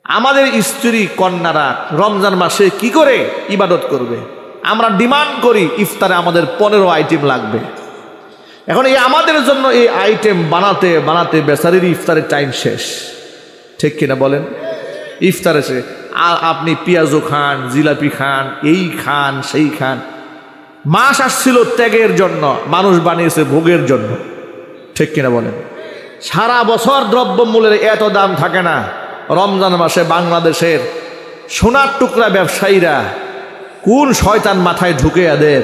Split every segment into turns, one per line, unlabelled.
আমাদের স্ত্রী কন্যারা রমজান মাসে কি করে ইবাদত করবে? আমরা ডিমান্ড করি ইফতারে আমাদের 15 আইটেম লাগবে। এখন এই আমাদের জন্য এই আইটেম বানাতে বানাতে বেচারির ইফতারের টাইম শেষ, ঠিক কিনা বলেন? ইফতারে সে আপনি পেঁয়াজও খান, জিলাপি খান, এই খান সেই খান। মাস আসছিল ত্যাগের জন্য, মানুষ বানিয়েছে ভোগের জন্য, ঠিক কিনা বলেন? সারা বছর দ্রব্যমূল্যের এত দাম থাকে না, রমজান মাসে বাংলাদেশের সোনার টুকরা ব্যবসায়ীরা কোন শয়তান মাথায় ঢুকে এদের।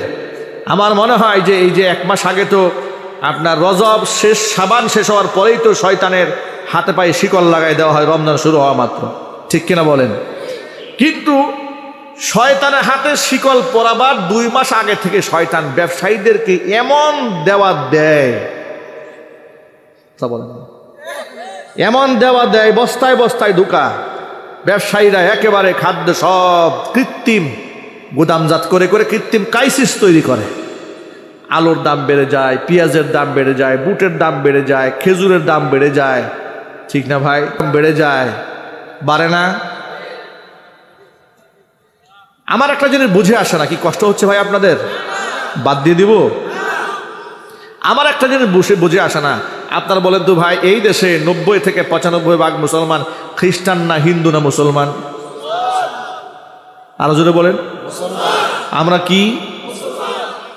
আমার মনে হয় যে এই যে 1 মাস আগে তো আপনার রজব শেষ, শাবান শেষ হওয়ার পরেই তো শয়তানের হাতে পায়ে শিকল লাগাই দেওয়া হয় রমজান শুরু হওয়া মাত্র, ঠিক কিনা বলেন? কিন্তু শয়তানের হাতে শিকল পরাবার 2 মাস আগে থেকে শয়তান ব্যবসায়ীদেরকে এমন দেওয়া দেয়, তা বলেন, এমন দেওয়া দেয়, বস্তায় বস্তায় ঢুকা। ব্যবসায়ীরা একেবারে খাদ্য সব কৃত্রিম গুদামজাত করে করে কৃত্রিম ক্রাইসিস তৈরি করে। আলুর দাম বেড়ে যায়, পেঁয়াজের দাম বেড়ে যায়, বুটের দাম বেড়ে যায়, খেজুরের দাম বেড়ে যায়, ঠিক না ভাই? বেড়ে যায়, বাড়ে না? আমার একটা জিনিস বুঝে আসে না, কি কষ্ট হচ্ছে ভাই আপনাদের? বাদ দিয়ে দিব? আমার একটা জিনিস বুঝে আসে না, আপনারা বলেন তো ভাই, এই দেশে 90 থেকে 95% মুসলমান, খ্রিস্টান না হিন্দু না মুসলমান? আরো জোরে বলেন। আমরা কি?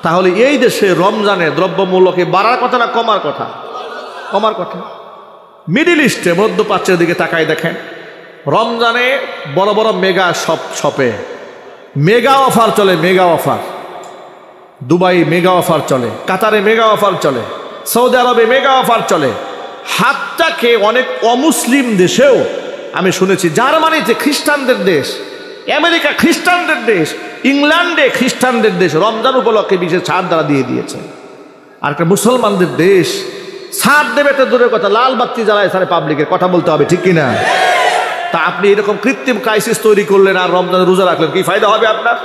তাহলে এই দেশে রমজানে দ্রব্যমূল্যকে বাড়ার কথা না কমার কথা? কমার কথা। মিডিল ইস্টে, মধ্যপ্রাচ্যের দিকে তাকাই দেখেন, রমজানে বড় বড় মেগা শপে মেগা অফার চলে, mega offer. Dubai mega offer চলে, কাতারে মেগা অফার চলে, সৌদি আরবে মেগা অফার চলে। হাতটাকে অনেক অমুসলিম দেশেও আমি শুনেছি, জার্মানিতে খ্রিস্টানদের দেশ, আমেরিকা খ্রিস্টানদের দেশ, ইংল্যান্ডে খ্রিস্টানদের দেশ, রমজান উপলক্ষে বিশেষ ছাড় দ্বারা দিয়ে দিয়েছে। আর একটা মুসলমানদের দেশ ছাড় দেবে তো দূরের কথা, লাল বাতি জ্বালায় সারে পাবলিকের, কথা বলতে হবে, ঠিক কিনা? তা আপনি এরকম কৃত্রিম ক্রাইসিস তৈরি করলেন আর রমজানের রোজা রাখলেন, কি ফায়দা হবে আপনার?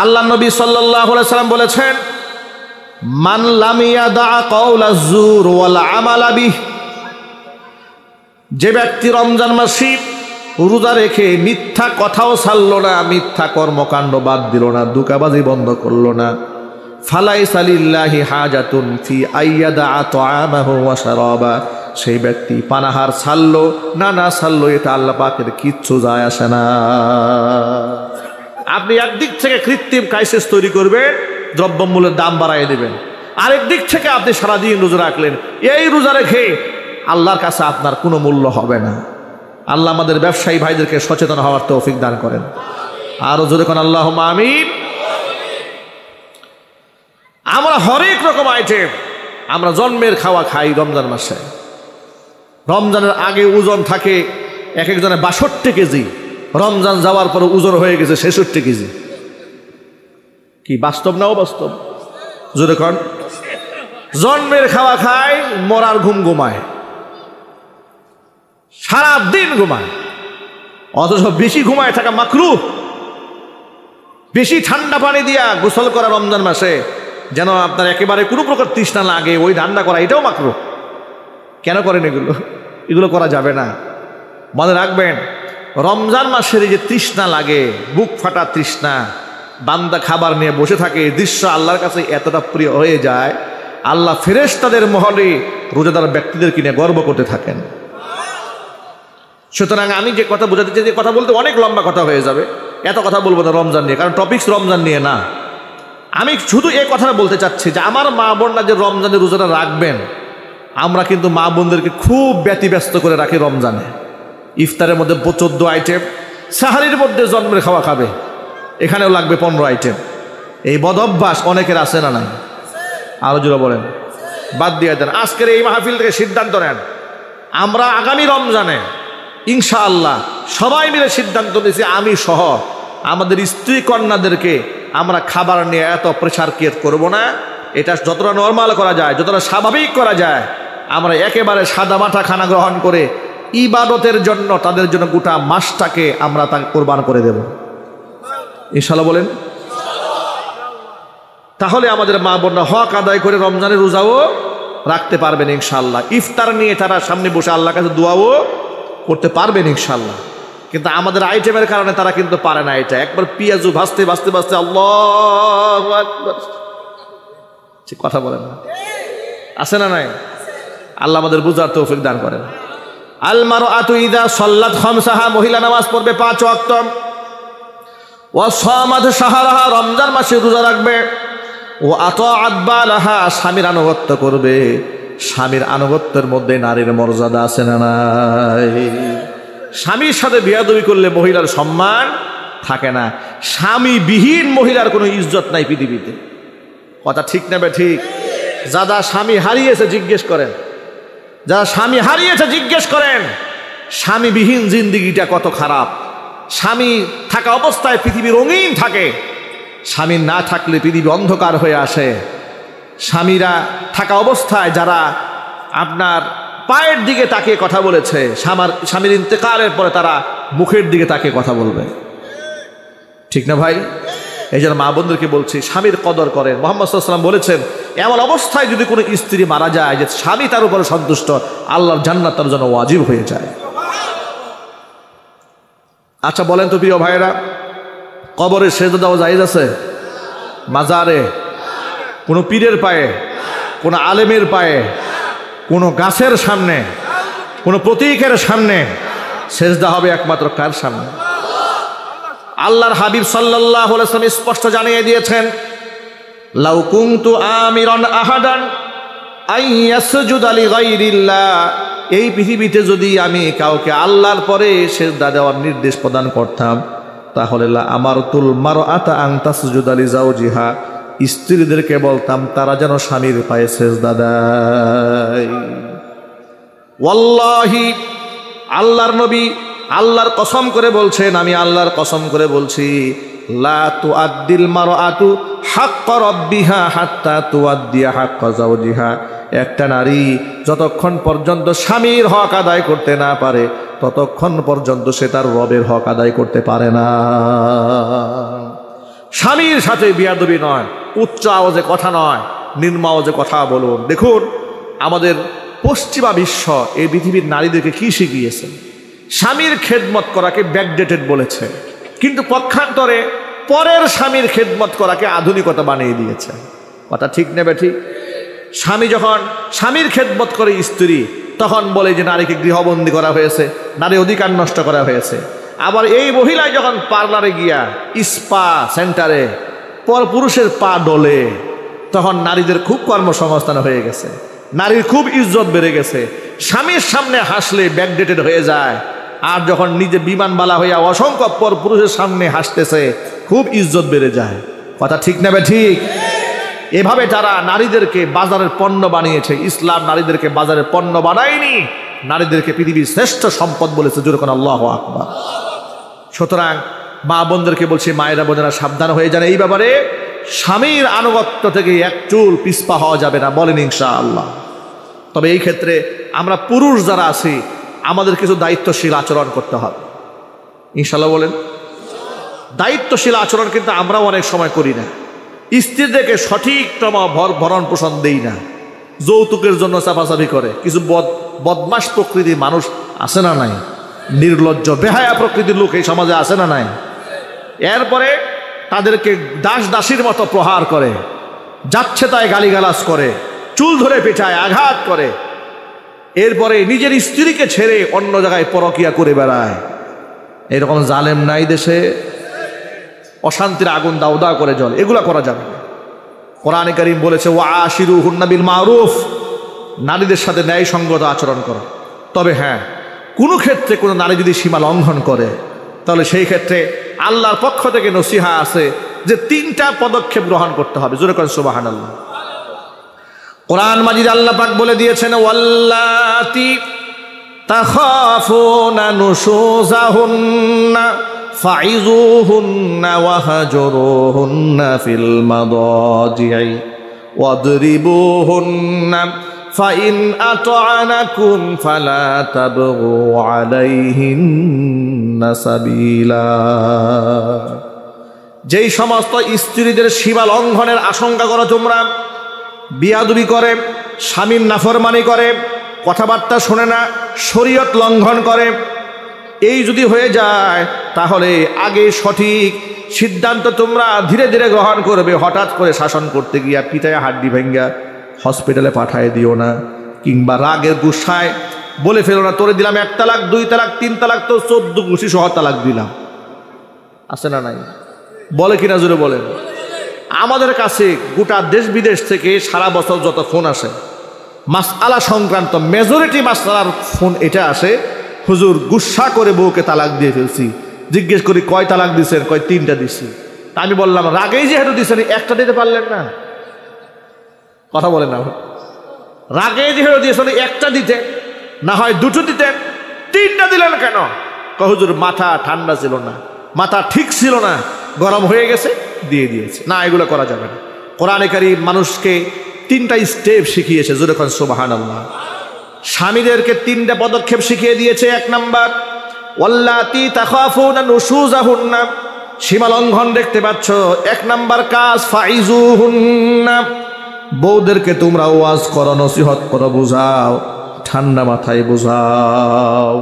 আল্লাহ নবী সাল্লাল্লাহু আলাইহি সাল্লাম বলেছেন, মান লাম ইয়াদা কাওলা যুর ওয়াল আমালা বিহি, যে ব্যক্তি রমজান মাসে রোজা রেখে মিথ্যা কথাও ছাড়ল না, মিথ্যা কর্মকাণ্ড বাদ দিল না, দুকাবাজি বন্ধ করলো না, ফালাইসা লিল্লাহি হাজাতুন ফি আইয়াদা তাআমাহু ওয়া শারাবা, সেই ব্যক্তি পানাহার ছাড়লো না না ছাড়লো, এটা আল্লাহ পাকের কিচ্ছু যায় আসে না। আপনি একদিক থেকে কৃত্রিম ক্রাইসিস তৈরি করবেন, দ্রব্যমূল্যের দাম বাড়াইয়ে দেবেন, আরেক দিক থেকে আপনি সারাদিন রোজা রাখলেন, এই রোজা রেখে আল্লাহর কাছে আপনার কোনো মূল্য হবে না। আল্লাহ আমাদের ব্যবসায়ী ভাইদেরকে সচেতন হওয়ার তৌফিক দান করেন। আরো জোরে কোন আল্লাহুম্মা আমিন। আমরা হরেক রকম আইটেম, আমরা জন্মের খাওয়া খাই রমজান মাসে। রমজানের আগে ওজন থাকে এক একজনের 62 কেজি, রমজান যাওয়ার পর ওজন হয়ে গেছে 66 কেজি। কি বাস্তব না অবাস্তব? জোরে কোন। জন্মের খাওয়া খায়, মরার ঘুম ঘুমায়, সারা দিন ঘুমায়, অথচ বেশি ঘুমায় থাকা মাকরুহ। বেশি ঠান্ডা পানি দিয়া গোসল করা রমজান মাসে, যেন আপনার একেবারে কোনো প্রকার তৃষ্ণা লাগে, ওই ঠান্ডা করা, এটাও মাকরুহ। কেন করেন এগুলো? এগুলো করা যাবে না। মনে রাখবেন, রমজান মাসের এই যে তৃষ্ণা লাগে, বুক ফাটা তৃষ্ণা, বান্দা খাবার নিয়ে বসে থাকে, এই দৃশ্য আল্লাহর কাছে এতটা প্রিয় হয়ে যায়, আল্লাহ ফেরেশতাদের মহলে রোজাদার ব্যক্তিদের কিনে গর্ব করতে থাকেন। সুতরাং আমি যে কথা বোঝাতে চাই, যে কথা বলতে অনেক লম্বা কথা হয়ে যাবে, এত কথা বলবো না রমজান নিয়ে, কারণ টপিকস রমজান নিয়ে না। আমি শুধু এই কথাটা বলতে চাচ্ছি যে আমার মা বোনরা যে রমজানের রোজাটা রাখবেন, আমরা কিন্তু মা বোনদেরকে খুব ব্যতিব্যস্ত করে রাখি রমজানে। ইফতারের মধ্যে 14 আইটেম, সাহারির মধ্যে জন্মের খাওয়া খাবে, এখানেও লাগবে 15 আইটেম। এই বদ অভ্যাস অনেকের আছে না নাই? আরো জোরে বলেন। বাদ দিয়ে দেন। আজকের এই মাহফিল থেকে সিদ্ধান্ত নেন, আমরা আগামী রমজানে ইনশাআল্লাহ সবাই মিলে সিদ্ধান্ত নিয়েছি, আমি সহ আমাদের স্ত্রী কন্যাদেরকে আমরা খাবার নিয়ে এত প্রেশার ক্রিয়েট করব না। এটা যতটা নর্মাল করা যায়, যতটা স্বাভাবিক করা যায়, আমরা একেবারে সাদা মাঠা খানা গ্রহণ করে ইবাদতের জন্য তাদের জন্য গোটা মাসটাকে আমরা তাকে কোরবান করে দেব ইনশাআল্লাহ বলেন। তাহলে আমাদের মা বোনরা হক আদায় করে রমজানের রোজাও রাখতে পারবেন ইনশাআল্লাহ। ইফতার নিয়ে তারা সামনে বসে আল্লাহর কাছে দোয়াও করতে পারবেন ইনশাল্লাহ। কিন্তু আমাদের আইটেমের কারণে তারা কিন্তু পারে না। এটা একবার পিঁয়াজু ভাজতে ভাজতে ভাজতে আল্লাহু আকবার, ঠিক কথা বলেন না, আছে না নাই? আল্লাহ আমাদের বুঝার তৌফিক দান করেন। আল মারআতু ইযা সাল্লাত খামসাহা, মহিলা নামাজ পড়বে 5 ওয়াক্ত, ওয়া সামাত শাহরাহা, রমজান মাসে রোজা রাখবে, ও আতাআত বালাহা, স্বামীর আনুগত্য করবে। স্বামীর আনুগত্যের মধ্যে নারীর মর্যাদা আছে না নাই? স্বামীর সাথে বেয়াদবি করলে মহিলার সম্মান থাকে না। স্বামীবিহীন মহিলার কোনো ইজ্জত নাই পৃথিবীতে। কথা ঠিক নেবে ঠিক? যারা স্বামী হারিয়েছে জিজ্ঞেস করেন, যারা স্বামী হারিয়েছে জিজ্ঞেস করেন, স্বামীবিহীন জিন্দিগিটা কত খারাপ। স্বামী থাকা অবস্থায় পৃথিবী রঙিন থাকে, স্বামী না থাকলে পৃথিবী অন্ধকার হয়ে আসে। স্বামীরা থাকা অবস্থায় যারা আপনার পায়ের দিকে তাকিয়ে কথা বলেছে, স্বামীর ইন্তেকালের পরে তারা মুখের দিকে তাকিয়ে কথা বলবে, ঠিক না ভাই? এই জন্য মা বোনদেরকে বলছি, স্বামীর কদর করেন। মুহাম্মদ সাল্লাল্লাহু আলাইহি ওয়াসাল্লাম বলেছেন, এমন অবস্থায় যদি কোনো স্ত্রী মারা যায় যে স্বামী তার উপরে সন্তুষ্ট, আল্লাহর জান্নাত তার জন্য ওয়াজিব হয়ে যায়। আচ্ছা বলেন তো প্রিয় ভাইয়েরা, কবরে সেজদা দেওয়া জায়েজ আছে? মাজারে, কোনো পীরের পায়ে, কোনো আলেমের পায়ে, কোনো গাছের সামনে, কোনো প্রতীকের সামনে সেজদা হবে একমাত্র কার সামনে? আল্লাহর হাবিব সাল্লাল্লাহু আলাইহি ওয়াসাল্লাম স্পষ্ট জানিয়ে দিয়েছেন, লাউ কুনতু আমিরান আহাদান আইয়াসজুদা লিগাইরিল্লাহ, এই পৃথিবীতে যদি আমি কাউকে আল্লাহর পরে সেজদা দেওয়ার নির্দেশ প্রদান করতাম, তাহলে লা আমারতুল মারআতা আন তাসজুদা লিজাওজিহা, স্ত্রীদেরকে বলতাম তারা যেন স্বামীর পায়ে সেজদা দেয়। ওয়াল্লাহি, আল্লাহর নবী আল্লাহর কসম করে বলছেন, আমি আল্লাহর কসম করে বলছি, লা তুআদ্দিল মারআতু হাক্কা রাব্বিহা হাত্তা তুআদ্দিয়া হাক্কা যাওজিহা, একটা নারী যতক্ষণ পর্যন্ত স্বামীর হক আদায় করতে না পারে ততক্ষণ পর্যন্ত সে তার রবের হক আদায় করতে পারে না। স্বামীর সাথে বিয়াদবি নয়, উচ্চ আওয়াজে কথা নয়, নিম্ন আওয়াজে কথা বলুন। দেখুন আমাদের পশ্চিমা বিশ্ব এই পৃথিবীর নারীদেরকে কি শিখিয়েছে? স্বামীর খেদমত করাকে ব্যাকডেটেড বলেছে, কিন্তু পক্ষান্তরে পরের স্বামীর খেদমত করাকে আধুনিকতা বানিয়ে দিয়েছে। কথা ঠিক নেবে ঠিক? স্বামী যখন স্বামীর খেদমত করে স্ত্রী, তখন বলে যে নারীকে গৃহবন্দী করা হয়েছে, নারী অধিকার নষ্ট করা হয়েছে। আবার এই মহিলায় যখন পার্লারে গিয়া, স্পা সেন্টারে পর পুরুষের পা ডলে, তখন নারীদের খুব কর্মসংস্থান হয়ে গেছে, নারীর খুব ইজ্জত বেড়ে গেছে। স্বামীর সামনে হাসলে ব্যাকডেটেড হয়ে যায়, আর যখন নিজে বিমানবালা হইয়া অসংখ্য পর পুরুষের সামনে হাসতেছে খুব ইজ্জত বেড়ে যায়। কথা ঠিক নেবে ঠিক? এভাবে তারা নারীদেরকে বাজারের পণ্য বানিয়েছে। ইসলাম নারীদেরকে বাজারের পণ্য বানায়নি, নারীদেরকে পৃথিবীর শ্রেষ্ঠ সম্পদ বলেছে। জোরে কোন আল্লাহু আকবার। সুতরাং মা বোনদেরকে বলছি, মায়েরা বোনেরা সাবধান হয়ে যান এই ব্যাপারে। স্বামীর আনুগত্য থেকে এক চুল পিছপা হওয়া যাবে না, বলেন ইনশাআল্লাহ। তবে এই ক্ষেত্রে আমরা পুরুষ যারা আছি আমাদের কিছু দায়িত্বশীল আচরণ করতে হবে ইনশাআল্লাহ, বলেন। দায়িত্বশীল আচরণ কিন্তু আমরাও অনেক সময় করি না। স্ত্রীদেরকে সঠিকতম ভরণ পোষণ দেই না, যৌতুকের জন্য চাপাচাপি করে। কিছু বদমাস প্রকৃতির মানুষ আছে না নাই? নির্লজ্জ বেহায়া প্রকৃতির লোক এই সমাজে আছে না নাই? এরপরে তাদেরকে দাস দাসীর মতো প্রহার করে, যাচ্ছে তাই গালিগালাজ করে, চুল ধরে পেটায়, আঘাত করে। এরপরে নিজের স্ত্রীকে ছেড়ে অন্য জায়গায় পরকিয়া করে বেড়ায়। এরকম জালেম নাই দেশে? অশান্তির আগুন দাউ দাউ করে জ্বলে, এগুলা করা যাবে না। কোরআনে কারীম বলেছে, ওয়া আশিরুহুন্না বিল মারুফ, নারীদের সাথে ন্যায়সঙ্গত আচরণ করো। তবে হ্যাঁ, কোনো ক্ষেত্রে কোনো নারী যদি সীমা লঙ্ঘন করে, তাহলে সেই ক্ষেত্রে আল্লাহর পক্ষ থেকে নসিহা আছে যে 3টা পদক্ষেপ গ্রহণ করতে হবে। জোরে করেন সুবহানাল্লাহ। কোরআন মাজিদ আল্লাহ পাক বলে দিয়েছেন, ওয়াল্লাতি তাখাফুনা নুশুজাহুন্না ফাইযুহুন্না ওয়াহজুরুহুন্না ফিল মাদাজি'i ওয়াদরিবুহুন্না ফাইন আতআনাকুম ফালা তাবগু আলাইহিন্না সাবিলা। যেই সমস্ত স্ত্রীদের সীমা লঙ্ঘনের আশঙ্কা করো তোমরা, বিয়াদবি করে, স্বামীর নাফরমানি করে, কথাবার্তা শোনে না, শরীয়ত লঙ্ঘন করে, এই যদি হয়ে যায় তাহলে আগে সঠিক সিদ্ধান্ত তোমরা ধীরে ধীরে গ্রহণ করবে। হঠাৎ করে শাসন করতে গিয়া পিটায় হাড্ডি ভেঙ্গা হসপিটালে পাঠায় দিও না, কিংবা রাগের গুসায় বলে ফেলো না তোরে দিলাম 1 তালাক 2 তালাক 3 তালাক, তো 14 ঘুষি সহ তালাক দিলাম। আছে না নাই? বলে কিনা জোরে বলেন। আমাদের কাছে গোটা দেশ বিদেশ থেকে সারা বছর যত ফোন আসে মাসআলা সংক্রান্ত মেজরিটি মাসআলার ফোন এটা আসে, হুজুর গুসা করে বউকে তালাক দিয়ে ফেলছি। জিজ্ঞেস করি কয় তালাক দিছেন? কয় 3টা দিছি। তা আমি বললাম রাগেই যেহেতু দিছেন 1টা দিতে পারলেন না? কথা বলেন না। রাগেই যেহেতু দিয়েছেন 1টা দিতে, না হয় 2টো দিতেন, 3টা দিলেন কেন? কয় হুজুর মাথা ঠান্ডা ছিল না, মাথা ঠিক ছিল না, গরম হয়ে গেছে দিয়ে দিয়েছে। না, এগুলো করা যাবে না। কোরআনে কারীম মানুষকে 3টা স্টেপ শিখিয়েছে, জোরে কোন সুবহানাল্লাহ। স্বামীদেরকে 3টা পদক্ষেপ শিখিয়ে দিয়েছে। 1 নাম্বার, ওয়াল্লাতি তাখাফুনা নুশুজাহুন্না, সীমা লঙ্ঘন দেখতে পাচ্ছ, 1 নাম্বার কাজ ফাইজুহুন্না, বউদেরকে তোমরা ওয়াজ করো, নসিহত করো, বুঝাও, ঠান্ডা মাথায় বুঝাও,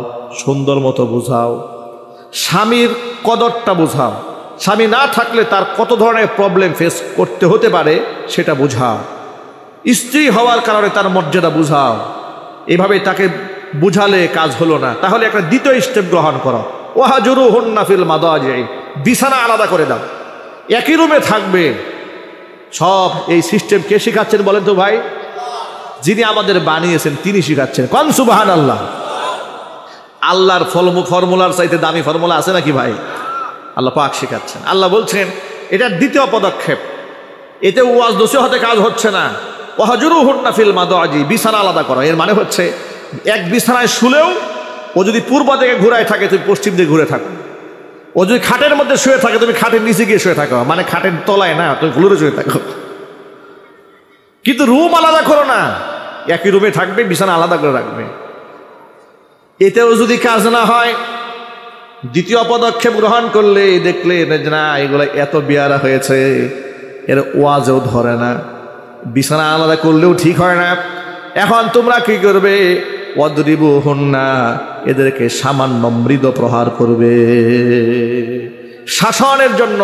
সুন্দর মতো বুঝাও, স্বামীর কদরটা বুঝাও, স্বামী না থাকলে তার কত ধরনের প্রবলেম ফেস করতে হতে পারে সেটা বুঝাও, স্ত্রী হওয়ার কারণে তার মর্যাদা বুঝাও। এভাবে তাকে বুঝালে কাজ হলো না, তাহলে একটা দ্বিতীয় স্টেপ গ্রহণ করো, ওয়াহজুরুহুন্না ফিল মাদাজি, বিছানা আলাদা করে দাও, একই রুমে থাকবে। সব এই সিস্টেম কে শিখাচ্ছেন বলেন তো ভাই? যিনি আমাদের বানিয়েছেন তিনি শিখাচ্ছেন। কোন সুবহানাল্লাহ। আল্লাহর ফর্মুলার চাইতে দামি ফর্মুলা আছে নাকি ভাই? আল্লাহ পাক শিখাচ্ছেন। আল্লাহ বলছেন এটা দ্বিতীয় পদক্ষেপ, এতে ওয়াজ নসিহতে কাজ হচ্ছে না। ওয়াহজুরুহুন্না ফিল মাদাজি, বিছানা আলাদা করো। এর মানে হচ্ছে এক বিছানায় শুলেও ও যদি পূর্ব দিকে ঘুরায় থাকে তুমি পশ্চিম দিকে ঘুরে থাকো, ও যদি খাটের মধ্যে শুয়ে থাকে তুমি খাটের নিচে গিয়ে শুয়ে থাকো, মানে খাটের তলায় না, তুমি ফ্লোরে শুয়ে থাকো। কিন্তু রুম আলাদা করো না, একই রুমে থাকবে, বিছানা আলাদা করে রাখবে। এতেও যদি কাজ না হয়, দ্বিতীয় পদক্ষেপ গ্রহণ করলে দেখলে না এগুলো এত বিয়ারা হয়েছে, এর ওয়াজও ধরে না, বিছানা আলাদা করলেও ঠিক হয় না। এখন তোমরা কি করবে? ওয়াদরিবুহুন্না, এদেরকে সামান্য মৃদু প্রহার করবে। শাসনের জন্য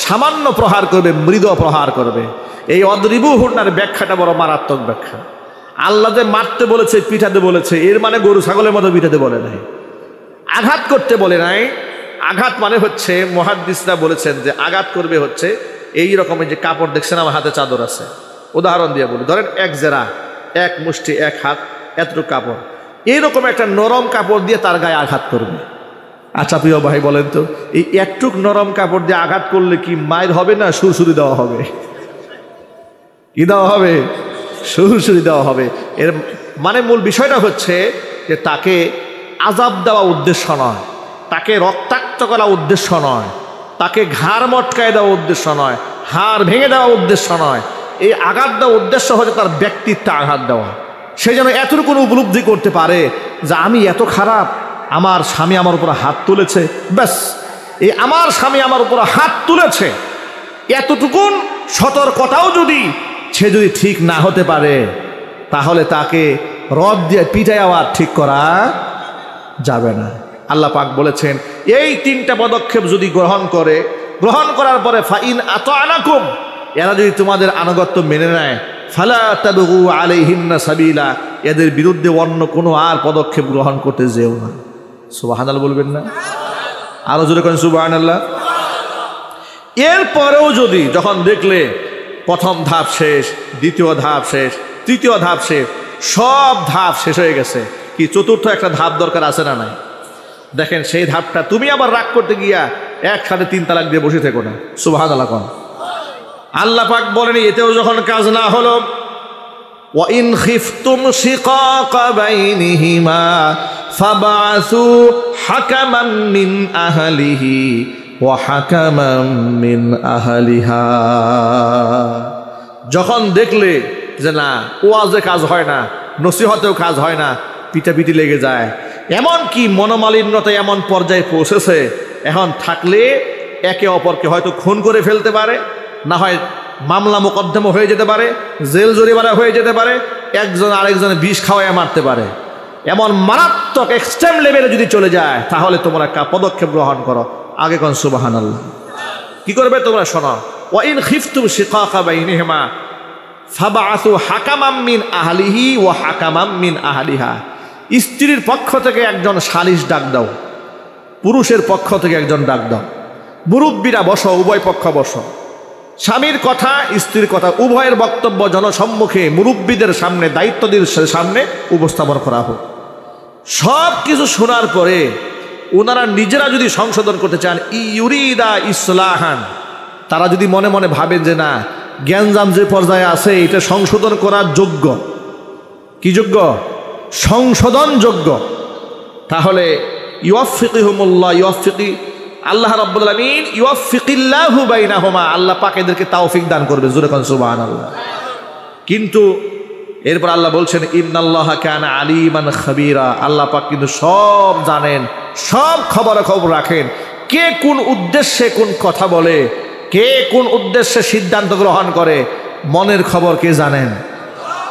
সামান্য প্রহার করবে, মৃদু প্রহার করবে। এই ওয়াদরিবুহুন্নার ব্যাখ্যাটা বড় মারাত্মক ব্যাখ্যা। আল্লাহ যে মারতে বলেছে, পিঠাতে বলেছে, এর মানে গরু ছাগলের মতো পিঠাতে বলে নাই, আঘাত করতে বলে নাই। আঘাত মানে হচ্ছে মুহাদ্দিসরা বলেছেন যে আঘাত করবে হচ্ছে এই রকমের যে কাপড় দেখছেন আমার হাতে চাদর আছে, উদাহরণ দিয়ে বলি, ধরেন 1 জেরা, 1 মুষ্টি, 1 হাত, এতটুকু কাপড়, এইরকম একটা নরম কাপড় দিয়ে তার গায়ে আঘাত করবে। আচ্ছা প্রিয় ভাই বলেন তো, এই একটুক নরম কাপড় দিয়ে আঘাত করলে কি মায়ের হবে না সুরসুরি দেওয়া হবে? কি দেওয়া হবে? সুরসুরি দেওয়া হবে। এর মানে মূল বিষয়টা হচ্ছে যে তাকে আযাব দেওয়া উদ্দেশ্য নয়, তাকে রক্তাক্ত করা উদ্দেশ্য নয়, তাকে ঘাড় মটকায় দেওয়া উদ্দেশ্য নয়, হাড় ভেঙে দেওয়া উদ্দেশ্য নয়। এই আঘাত দেওয়া উদ্দেশ্য হচ্ছে তার ব্যক্তিত্বে আঘাত দেওয়া। সে যেন এতটুকু উপলব্ধি করতে পারে যে আমি এত খারাপ, আমার স্বামী আমার উপর হাত তুলেছে, ব্যাস এই আমার স্বামী আমার উপর হাত তুলেছে, এতটুকুন সতর্কতাও যদি সে যদি ঠিক না হতে পারে তাহলে তাকে রদ দিয়ে পিটায় আবার ঠিক করা যাবে না। আল্লাহ পাক বলেছেন এই 3টা পদক্ষেপ যদি গ্রহণ করার পরে ফাইন আতানাকুম, এরা যদি তোমাদের আনুগত্য মেনে নেয়, ফালা তাবগু আলাইহিন্না সাবিলা, এদের বিরুদ্ধে অন্য কোনো আর পদক্ষেপ গ্রহণ করতে যেও না। সুবহানাল্লাহ বলবেন না? আরো জোরে করেন সুবহানাল্লাহ। এরপরেও যদি যখন দেখলে প্রথম ধাপ শেষ, দ্বিতীয় ধাপ শেষ, তৃতীয় ধাপ শেষ, সব ধাপ শেষ হয়ে গেছে, কি চতুর্থ একটা ধাপ দরকার আছে না নাই? দেখেন সেই ধাপটা তুমি আবার রাগ করতে গিয়া 1-3 তালাক দিয়ে বসে থেকো না। সুবহানাল্লাহ কোন। আল্লাহ পাক বলেন এতেও যখন কাজ না হলো, ওয়া ইন খিফতুম শিকাকা বাইনিহিমা ফাবআসু হাকামান মিন আহলিহি ওয়া হাকামান মিন আহলিহা, যখন দেখলে যে না ওয়াজে কাজ হয় না, নসিহতেও কাজ হয় না, পিটাপিটি লেগে যায়, এমন কি মনোমালিন্যতা এমন পর্যায়ে পৌঁছেছে, এখন থাকলে একে অপরকে হয়তো খুন করে ফেলতে পারে, না হয় মামলা মোকদ্দমা হয়ে যেতে পারে, জেল জরিমানা হয়ে যেতে পারে, একজন আরেকজনের বিষ খাওয়ায় মারতে পারে। এমন মারাত্মক এক্সট্রিম লেভেলে যদি চলে যায়, তাহলে তোমরা পদক্ষেপ গ্রহণ করো। আগে কোন সুবহানাল্লাহ। কি করবে তোমরা শোনো, ওয়া ইন খিফতুম শিকাকা বাইনিহিমা ফাবআসু হাকামান মিন আহলিহি ওয়া হাকামান মিন আহলিহা। স্ত্রীর পক্ষ থেকে একজন সালিশ ডাক দাও, পুরুষের পক্ষ থেকে একজন ডাক দাও। মুরব্বীরা বসো, উভয় পক্ষ বসো। স্বামীর কথা, স্ত্রীর কথা, উভয়ের বক্তব্য জনসম্মুখে মুরব্বীদের সামনে, দায়িত্বদের সামনে উপস্থাপন করা হোক। সব কিছু শোনার পরে ওনারা নিজেরা যদি সংশোধন করতে চান, ইউরিদা ইসলাহান, তারা যদি মনে মনে ভাবেন যে না, জ্ঞানজাম যে পর্যায়ে আছে এটা সংশোধন করার যোগ্য, কি যোগ্য? সংশোধন যোগ্য, তাহলে আল্লাহ রাব্বুল আলামিন ইউফিকিল্লাহু বাইনাহুমা, আল্লাহ পাক এদেরকে তৌফিক দান করবে। জোরে কোন সুবহানাল্লাহ। কিন্তু এরপর আল্লাহ বলছেন ইন্নাল্লাহা কানা আলিমান খাবীরা, আল্লাহ পাক কিন্তু সব জানেন, সব খবর রাখেন। কে কোন উদ্দেশ্যে কোন কথা বলে, কে কোন উদ্দেশ্যে সিদ্ধান্ত গ্রহণ করে, মনের খবর কে জানেন?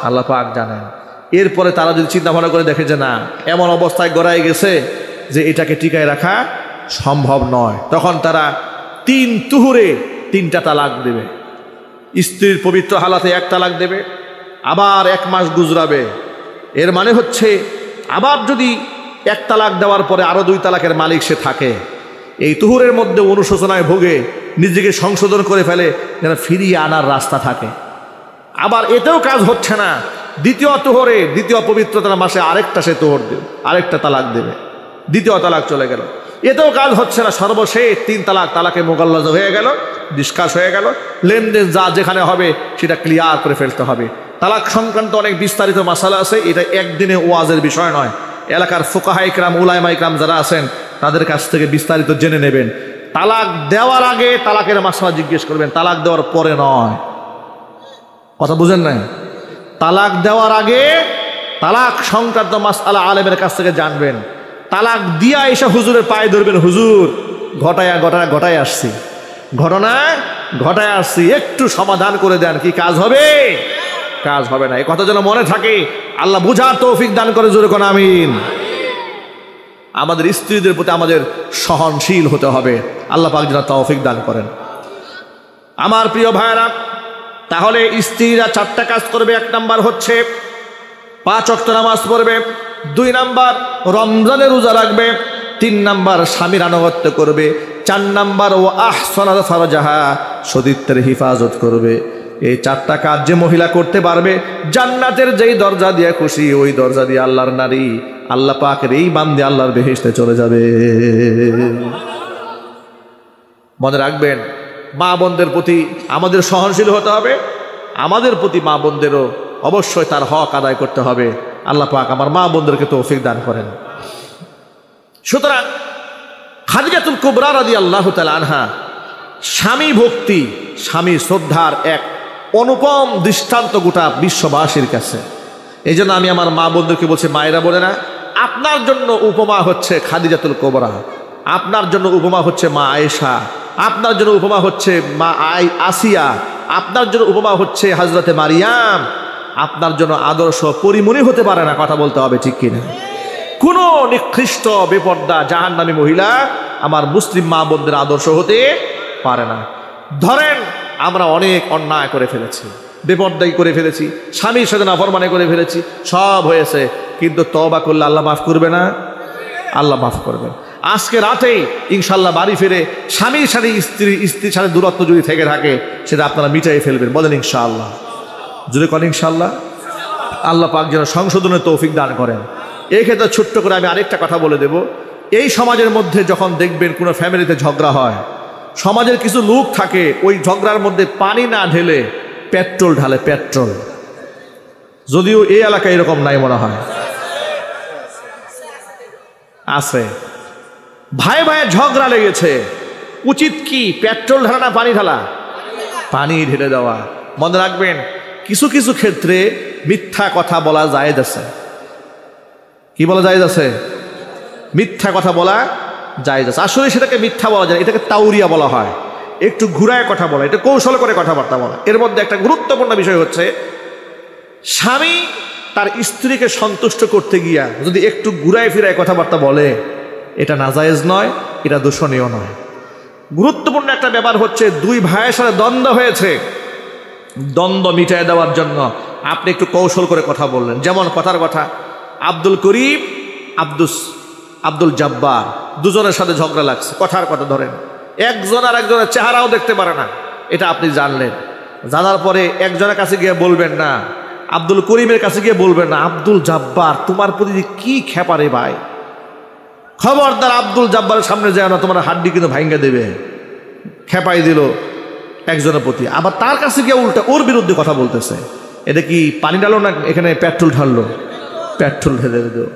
আল্লাহ পাক জানেন। এরপরে তারা যদি চিন্তা ভাবনা করে দেখে যে না, এমন অবস্থায় গড়াই গেছে যে এটাকে টিকায় রাখা সম্ভব নয়, তখন তারা 3 তুহুরে 3টা তালাক দেবে। স্ত্রীর পবিত্র হালাতে 1 তালাক দেবে, আবার 1 মাস গুজরাবে। এর মানে হচ্ছে আবার যদি 1 তালাক দেওয়ার পরে আরো 2 তালাকের মালিক সে থাকে, এই তুহুরের মধ্যে অনুশোচনায় ভোগে, নিজেকে সংশোধন করে ফেলে যেন ফিরিয়ে আনার রাস্তা থাকে। আবার এতেও কাজ হচ্ছে না, দ্বিতীয় তুহরে, দ্বিতীয় পবিত্রতার মাসে আরেকটা সে তুহর দেবে, আরেকটা তালাক দেবে, 2য় তালাক চলে গেল। এতেও কাজ হচ্ছে না, সর্বশেষ 3 তালাক, তালাকে মোগাল্লাজ হয়ে গেল, ডিসকাস হয়ে গেল। লেনদেন যা যেখানে হবে সেটা ক্লিয়ার করে ফেলতে হবে। তালাক সংক্রান্ত অনেক বিস্তারিত মাসালা আছে, এটা একদিনে ওয়াজের বিষয় নয়। এলাকার ফুকাহা ইকরাম, উলামা ইকরাম যারা আছেন তাদের কাছ থেকে বিস্তারিত জেনে নেবেন। তালাক দেওয়ার আগে তালাকের মাসালা জিজ্ঞেস করবেন, তালাক দেওয়ার পরে নয়। কথা বুঝেন নাই? তালাক দেওয়ার আগে তালাক সংক্রান্ত মাসআলা আলেমের কাছ থেকে জানবেন। তালাক দিয়া এসে হুজুরের পায়ে ধরবেন, হুজুর ঘটায় আসছি, ঘটনা ঘটায় আসছি, একটু সমাধান করে দেন। কি কাজ হবে? কাজ হবে না। এই কথা যেন মনে থাকে। আল্লাহ বুঝার তৌফিক দান করে, জোরে কোন আমিন। আমাদের স্ত্রীদের প্রতি আমাদের সহনশীল হতে হবে। আল্লাহ পাক যেন তৌফিক দান করেন। আমার প্রিয় ভাইরা, তাহলে স্ত্রীরা 4টা কাজ করবে। 1 নাম্বার হচ্ছে 5 ওয়াক্ত নামাজ পড়বে, 2 নাম্বার রমজানের রোজা রাখবে, 3 নাম্বার স্বামীর আনুগত্য করবে, 4 নাম্বার ও আহসানাত ফারজাহা, সতীত্বের হিফাজত করবে। এই 4টা কাজ যে মহিলা করতে পারবে, জান্নাতের যেই দরজা দিয়ে খুশি ওই দরজা দিয়ে আল্লাহর নারী, আল্লাহ পাকের এই বান্দে আল্লাহর বেহেশতে চলে যাবে। মনে রাখবেন, মা বোনদের প্রতি আমাদের সহনশীল হতে হবে। আমাদের প্রতি মা বোনদেরও অবশ্যই তার হক আদায় করতে হবে। আল্লাহ পাক আমার মা বোনদেরকে তৌফিক দান করেন। সুতরাং খাদিজাতুল কুবরা রাদিয়াল্লাহু তাআলা আনহা স্বামী ভক্তি, স্বামী শ্রদ্ধার এক অনুপম দৃষ্টান্ত গোটা বিশ্ববাসীর কাছে। এই জন্য আমি আমার মা বোনদেরকে বলছি, মায়েরা বলে না, আপনার জন্য উপমা হচ্ছে খাদিজাতুল কুবরা, আপনার জন্য উপমা হচ্ছে মা আয়েশা, আপনার জন্য উপমা হচ্ছে মা আসিয়া, আপনার জন্য উপমা হচ্ছে হযরতে মারিয়াম। আপনার জন্য আদর্শ পরিমণি হতে পারে না, কথা বলতে হবে ঠিক কিনা? কোনো নিকৃষ্ট বেপর্দা জাহান্নামী মহিলা আমার মুসলিম মা বোনদের আদর্শ হতে পারে না। ধরেন আমরা অনেক অন্যায় করে ফেলেছি, বেপর্দাই করে ফেলেছি, স্বামীর সাথে নাফরমানি করে ফেলেছি, সব হয়েছে, কিন্তু তওবা করলে আল্লাহ মাফ করবে না? আল্লাহ মাফ করবে। আজকে রাতেই ইনশাল্লাহ বাড়ি ফিরে স্বামীর সাথে স্ত্রীর সাথে দূরত্ব যদি থেকে থাকে সেটা আপনারা মিটাই ফেলবেন। বলেন ইনশাআল্লাহ, যদি করেন ইনশাআল্লাহ। আল্লাহ পাক যেন সংশোধনের তৌফিক দান করেন। এই ক্ষেত্রে ছোট্ট করে আমি আরেকটা কথা বলে দেব। এই সমাজের মধ্যে যখন দেখবেন কোনো ফ্যামিলিতে ঝগড়া হয়, সমাজের কিছু লোক থাকে ওই ঝগড়ার মধ্যে পানি না ঢেলে পেট্রোল ঢালে, পেট্রোল। যদিও এই এলাকায় এরকম নাই মনে হয়, আছে। ভাই ভাইয়ের ঝগড়া লেগেছে, উচিত কি পেট্রোল ঢালা না পানি ঢালা? পানি ঢেলে দেওয়া। মনে রাখবেন, কিছু কিছু ক্ষেত্রে মিথ্যা কথা বলা জায়েজ আছে। কি বলা জায়েজ আছে? মিথ্যা কথা বলা জায়েজ আছে। আসলে সেটাকে মিথ্যা বলা যায়, এটাকে তাউরিয়া বলা হয়, একটু ঘুরায় কথা বলা, এটা কৌশল করে কথাবার্তা বলা। এর মধ্যে একটা গুরুত্বপূর্ণ বিষয় হচ্ছে, স্বামী তার স্ত্রীকে সন্তুষ্ট করতে গিয়া যদি একটু ঘুরায় ফিরায় কথাবার্তা বলে, এটা নাজায়েজ নয়, এটা দূষণীয় নয়। গুরুত্বপূর্ণ একটা ব্যাপার হচ্ছে, দুই ভাইয়ের সাথে দ্বন্দ্ব হয়েছে, দ্বন্দ্ব মিটায় দেওয়ার জন্য আপনি একটু কৌশল করে কথা বললেন। যেমন কথার কথা, আব্দুল করিম আব্দুল জব্বার দুজনের সাথে ঝগড়া লাগছে, কথার কথা ধরেন, একজন আর একজনের চেহারাও দেখতে পারে না, এটা আপনি জানলেন। জানার পরে একজনের কাছে গিয়ে বলবেন না, আব্দুল করিমের কাছে গিয়ে বলবেন না, আব্দুল জব্বার তোমার প্রতি কি খেপারে ভাই, খবরদার আব্দুল জব্বারের সামনে যায় না, তোমার হাড্ডি কিন্তু ভাঙ্গা দেবে, খেপাই দিল একজনের প্রতি। আবার তার কাছে গিয়ে উল্টা ওর বিরুদ্ধে কথা বলতেছে। এটা কি পানি ঢালো না এখানে পেট্রোল ঢাললো? পেট্রোল ঢেলে দিল।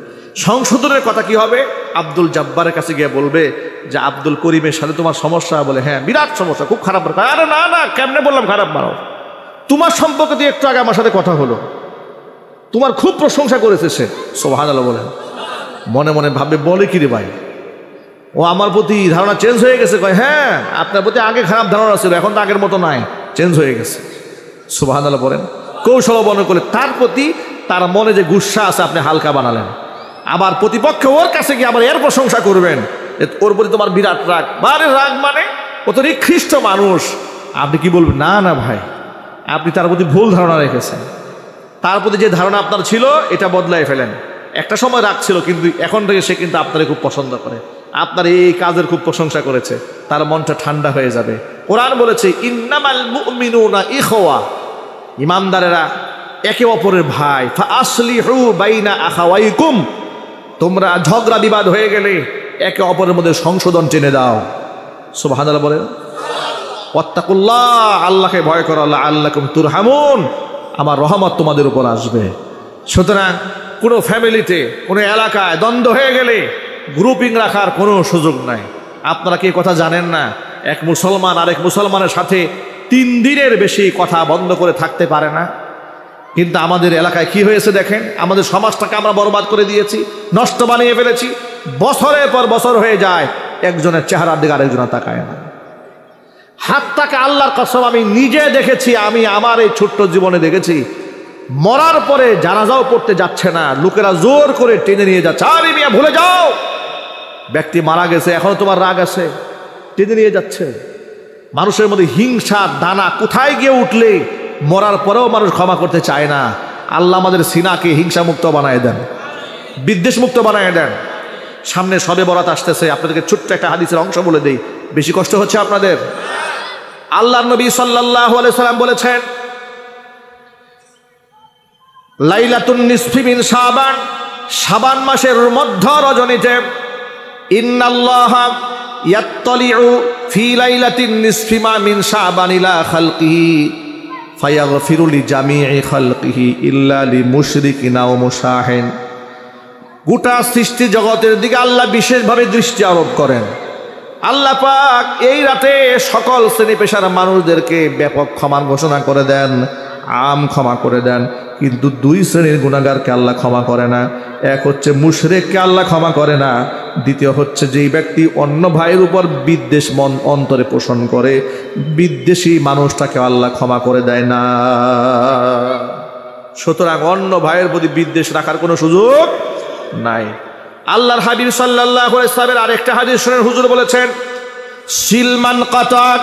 সংশোধনের কথা কি হবে? আব্দুল জব্বারের কাছে গিয়ে বলবে যে আব্দুল করিমের সাথে তোমার সমস্যা, বলে হ্যাঁ বিরাট সমস্যা, খুব খারাপ। আরে না না, কেমনে বললাম খারাপ মারো, তোমার সম্পর্কে তো একটু আগে আমার সাথে কথা হলো, তোমার খুব প্রশংসা করেছে সে, সুবহানাল্লাহ বলেন। মনে মনে ভাববে বলে কি রে ভাই, ও আমার প্রতি ধারণা চেঞ্জ হয়ে গেছে। কয় হ্যাঁ, আপনার প্রতি আগে খারাপ ধারণা ছিল, এখন তো আগের মতো নাই, চেঞ্জ হয়ে গেছে। সুবহানাল্লাহ বলেন। কৌশল অবলম্বন করলে তার প্রতি তার মনে যে গুসা আছে আপনি হালকা বানালেন। আবার প্রতিপক্ষ ওর কাছে গিয়ে আবার এর প্রশংসা করবেন, ওর প্রতি তোমার বিরাট রাগ। মানে রাগ মানে ও তো নিকৃষ্ট মানুষ। আপনি কি বলবেন? না না ভাই, আপনি তার প্রতি ভুল ধারণা রেখেছেন, তার প্রতি যে ধারণা আপনার ছিল এটা বদলাই ফেলেন। একটা সময় রাগ ছিল, কিন্তু এখন থেকে সে কিন্তু আপনারে খুব পছন্দ করে, আপনার এই কাজের খুব প্রশংসা করেছে, তার মনটা ঠান্ডা হয়ে যাবে। কোরআন বলেছে ইন্নামাল মুমিনুনা ইখওয়া, ইমানদারেরা একে অপরের ভাই। ফাআসলিহু বাইনা আখাওয়াইকুম, তোমরা ঝগড়া বিবাদ হয়ে গেলে একে অপরের মধ্যে সংশোধন টেনে দাও। সুবহানাল্লাহ বলেন। ওয়াত্তাকুল্লাহ, আল্লাহকে ভয় করো, লাআল্লাকুম তুরহামুন, আমার রহমত তোমাদের উপর আসবে। সুতরাং কোনো ফ্যামিলিতে, কোনো এলাকায় দ্বন্দ্ব হয়ে গেলে গ্রুপিং রাখার কোনো সুযোগ নাই। আপনারা কি কথা জানেন না, এক মুসলমান আরেক মুসলমানের সাথে 3 দিনের বেশি কথা বন্ধ করে থাকতে পারে না? কিন্তু আমাদের এলাকায় কি হয়েছে দেখেন, আমাদের সমাজটাকে আমরা বরবাদ করে দিয়েছি, নষ্ট বানিয়ে ফেলেছি। বছরের পর বছর হয়ে যায়, একজনের চেহারার দিকে আরেকজনের তাকায় না। হাতটাকে আল্লাহর কসম আমি নিজে দেখেছি, আমি আমার এই ছোট্ট জীবনে দেখেছি, মরার পরে জানাজাও পড়তে যাচ্ছে না, লোকেরা জোর করে টেনে নিয়ে যাচ্ছে। আরে মিয়া ভুলে যাও, ব্যক্তি মারা গেছে, এখনো তোমার রাগ আছে, টেনে নিয়ে যাচ্ছে। মানুষের মধ্যে হিংসার দানা কোথায় গিয়ে উঠলে মরার পরেও মানুষ ক্ষমা করতে চায় না। আল্লাহ আমাদের সিনাকে হিংসা মুক্ত বানায় দেন, বিদ্বেষ মুক্ত বানায় দেন। সামনে শবে বরাত আসতেছে, আপনাদেরকে ছোট্ট একটা হাদিসের অংশ বলে দেই, বেশি কষ্ট হচ্ছে আপনাদের। আল্লাহর নবী সাল্লাল্লাহু আলাইহি সাল্লাম বলেছেন, লাইলাতুন নিসফি মিন শাবান, শাবান মাসের মধ্য রজনীতে, ইন্নাল্লাহা ইয়াত্তালিউ ফি লাইলাতিন নিসফি মা মিন শাবান ইলা খালকিহি ফায়াগফিরু লিজামিই খালকিহি ইল্লা লিমুশরিকিন আও মুশাহিন। গোটা সৃষ্টি জগতের দিকে আল্লাহ বিশেষভাবে দৃষ্টি আরোপ করেন। আল্লাহ পাক এই রাতে সকল শ্রেণী পেশার মানুষদেরকে ব্যাপক ক্ষমার ঘোষণা করে দেন, আম ক্ষমা করে দেন। কিন্তু 2 শ্রেণীর গুনাহগারকে আল্লাহ ক্ষমা করে না। এক হচ্ছে মুশরিককে আল্লাহ ক্ষমা করে না, দ্বিতীয় হচ্ছে যেই ব্যক্তি অন্য ভাইয়ের উপর বিদ্বেষ মন অন্তরে পোষণ করে, বিদ্বেষী মানুষটাকে আল্লাহ ক্ষমা করে দেয় না। সুতরাং অন্য ভাইয়ের প্রতি বিদ্বেষ রাখার কোনো সুযোগ নাই। আল্লাহর হাবিব সাল্লাল্লাহু আলাইহি ওয়াসাল্লামের আরেকটা হাদিস শুনেন, হুজুর বলেছেন, সিলমান কাতাক,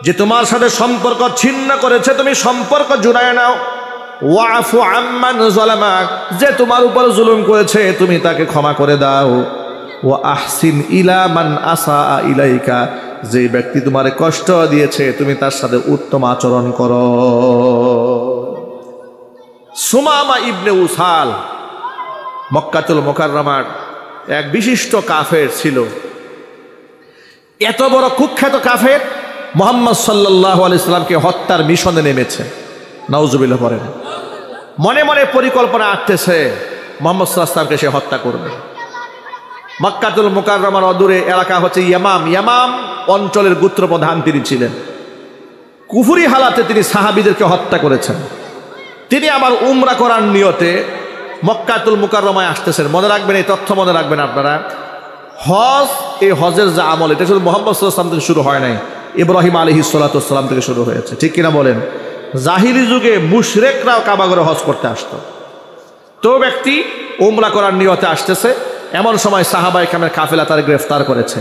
যে তোমার সাথে সম্পর্ক ছিন্ন করেছে তুমি সম্পর্ক জুড়ায় নাও। ওয়াফু আম্মান যালামাক, যে তোমার উপর জুলুম করেছে তুমি তাকে ক্ষমা করে দাও। ওয়া আহসিন ইলা মান আসা ইলাইকা, যে ব্যক্তি তোমারে কষ্ট দিয়েছে তুমি তার সাথে উত্তম আচরণ করো। সুমামা ইবনে উসাল মক্কাতুল মুকাররমার এক বিশিষ্ট কাফের ছিল। এত বড় কুখ্যাত কাফের মুহাম্মদ সাল্লাল্লাহু আলাইহি সাল্লামকে হত্যার মিশনে নেমেছে। নাউজুবিল্লাহ পড়েন। মনে মনে পরিকল্পনা আঁটতেছে মুহাম্মদ সাল্লাল্লাহু আলাইহি সাল্লামকে সে হত্যা করবে। মক্কাতুল মুকাররমার অদূরে এলাকা হচ্ছে ইয়ামাম। ইয়ামাম অঞ্চলের গোত্রপ্রধান তিনি ছিলেন। কুফরি হালাতে তিনি সাহাবীদেরকে হত্যা করেছেন। তিনি আবার উমরা করার নিয়তে মক্কাতুল মুকাররমায় আসতেছেন। মনে রাখবেন, এই তথ্য মনে রাখবেন আপনারা, হজ, এই হজের যে আমল, এটা শুধু মুহাম্মদ সাল্লাল্লাহু আলাইহি ওয়াসাল্লাম থেকে শুরু হয় নাই, ইব্রাহিম আলাইহিস সালাতু ওয়াস সালাম থেকে শুরু হয়েছে। ঠিক কিনা বলেন? জাহিলি যুগে মুশরিকরাও কাবা ঘরে হজ করতে আসতো। তো ব্যক্তি উমরা করার নিয়তে আসতেছে, এমন সময় সাহাবায়ে কেরামের কাফেলা তার গ্রেফতার করেছে।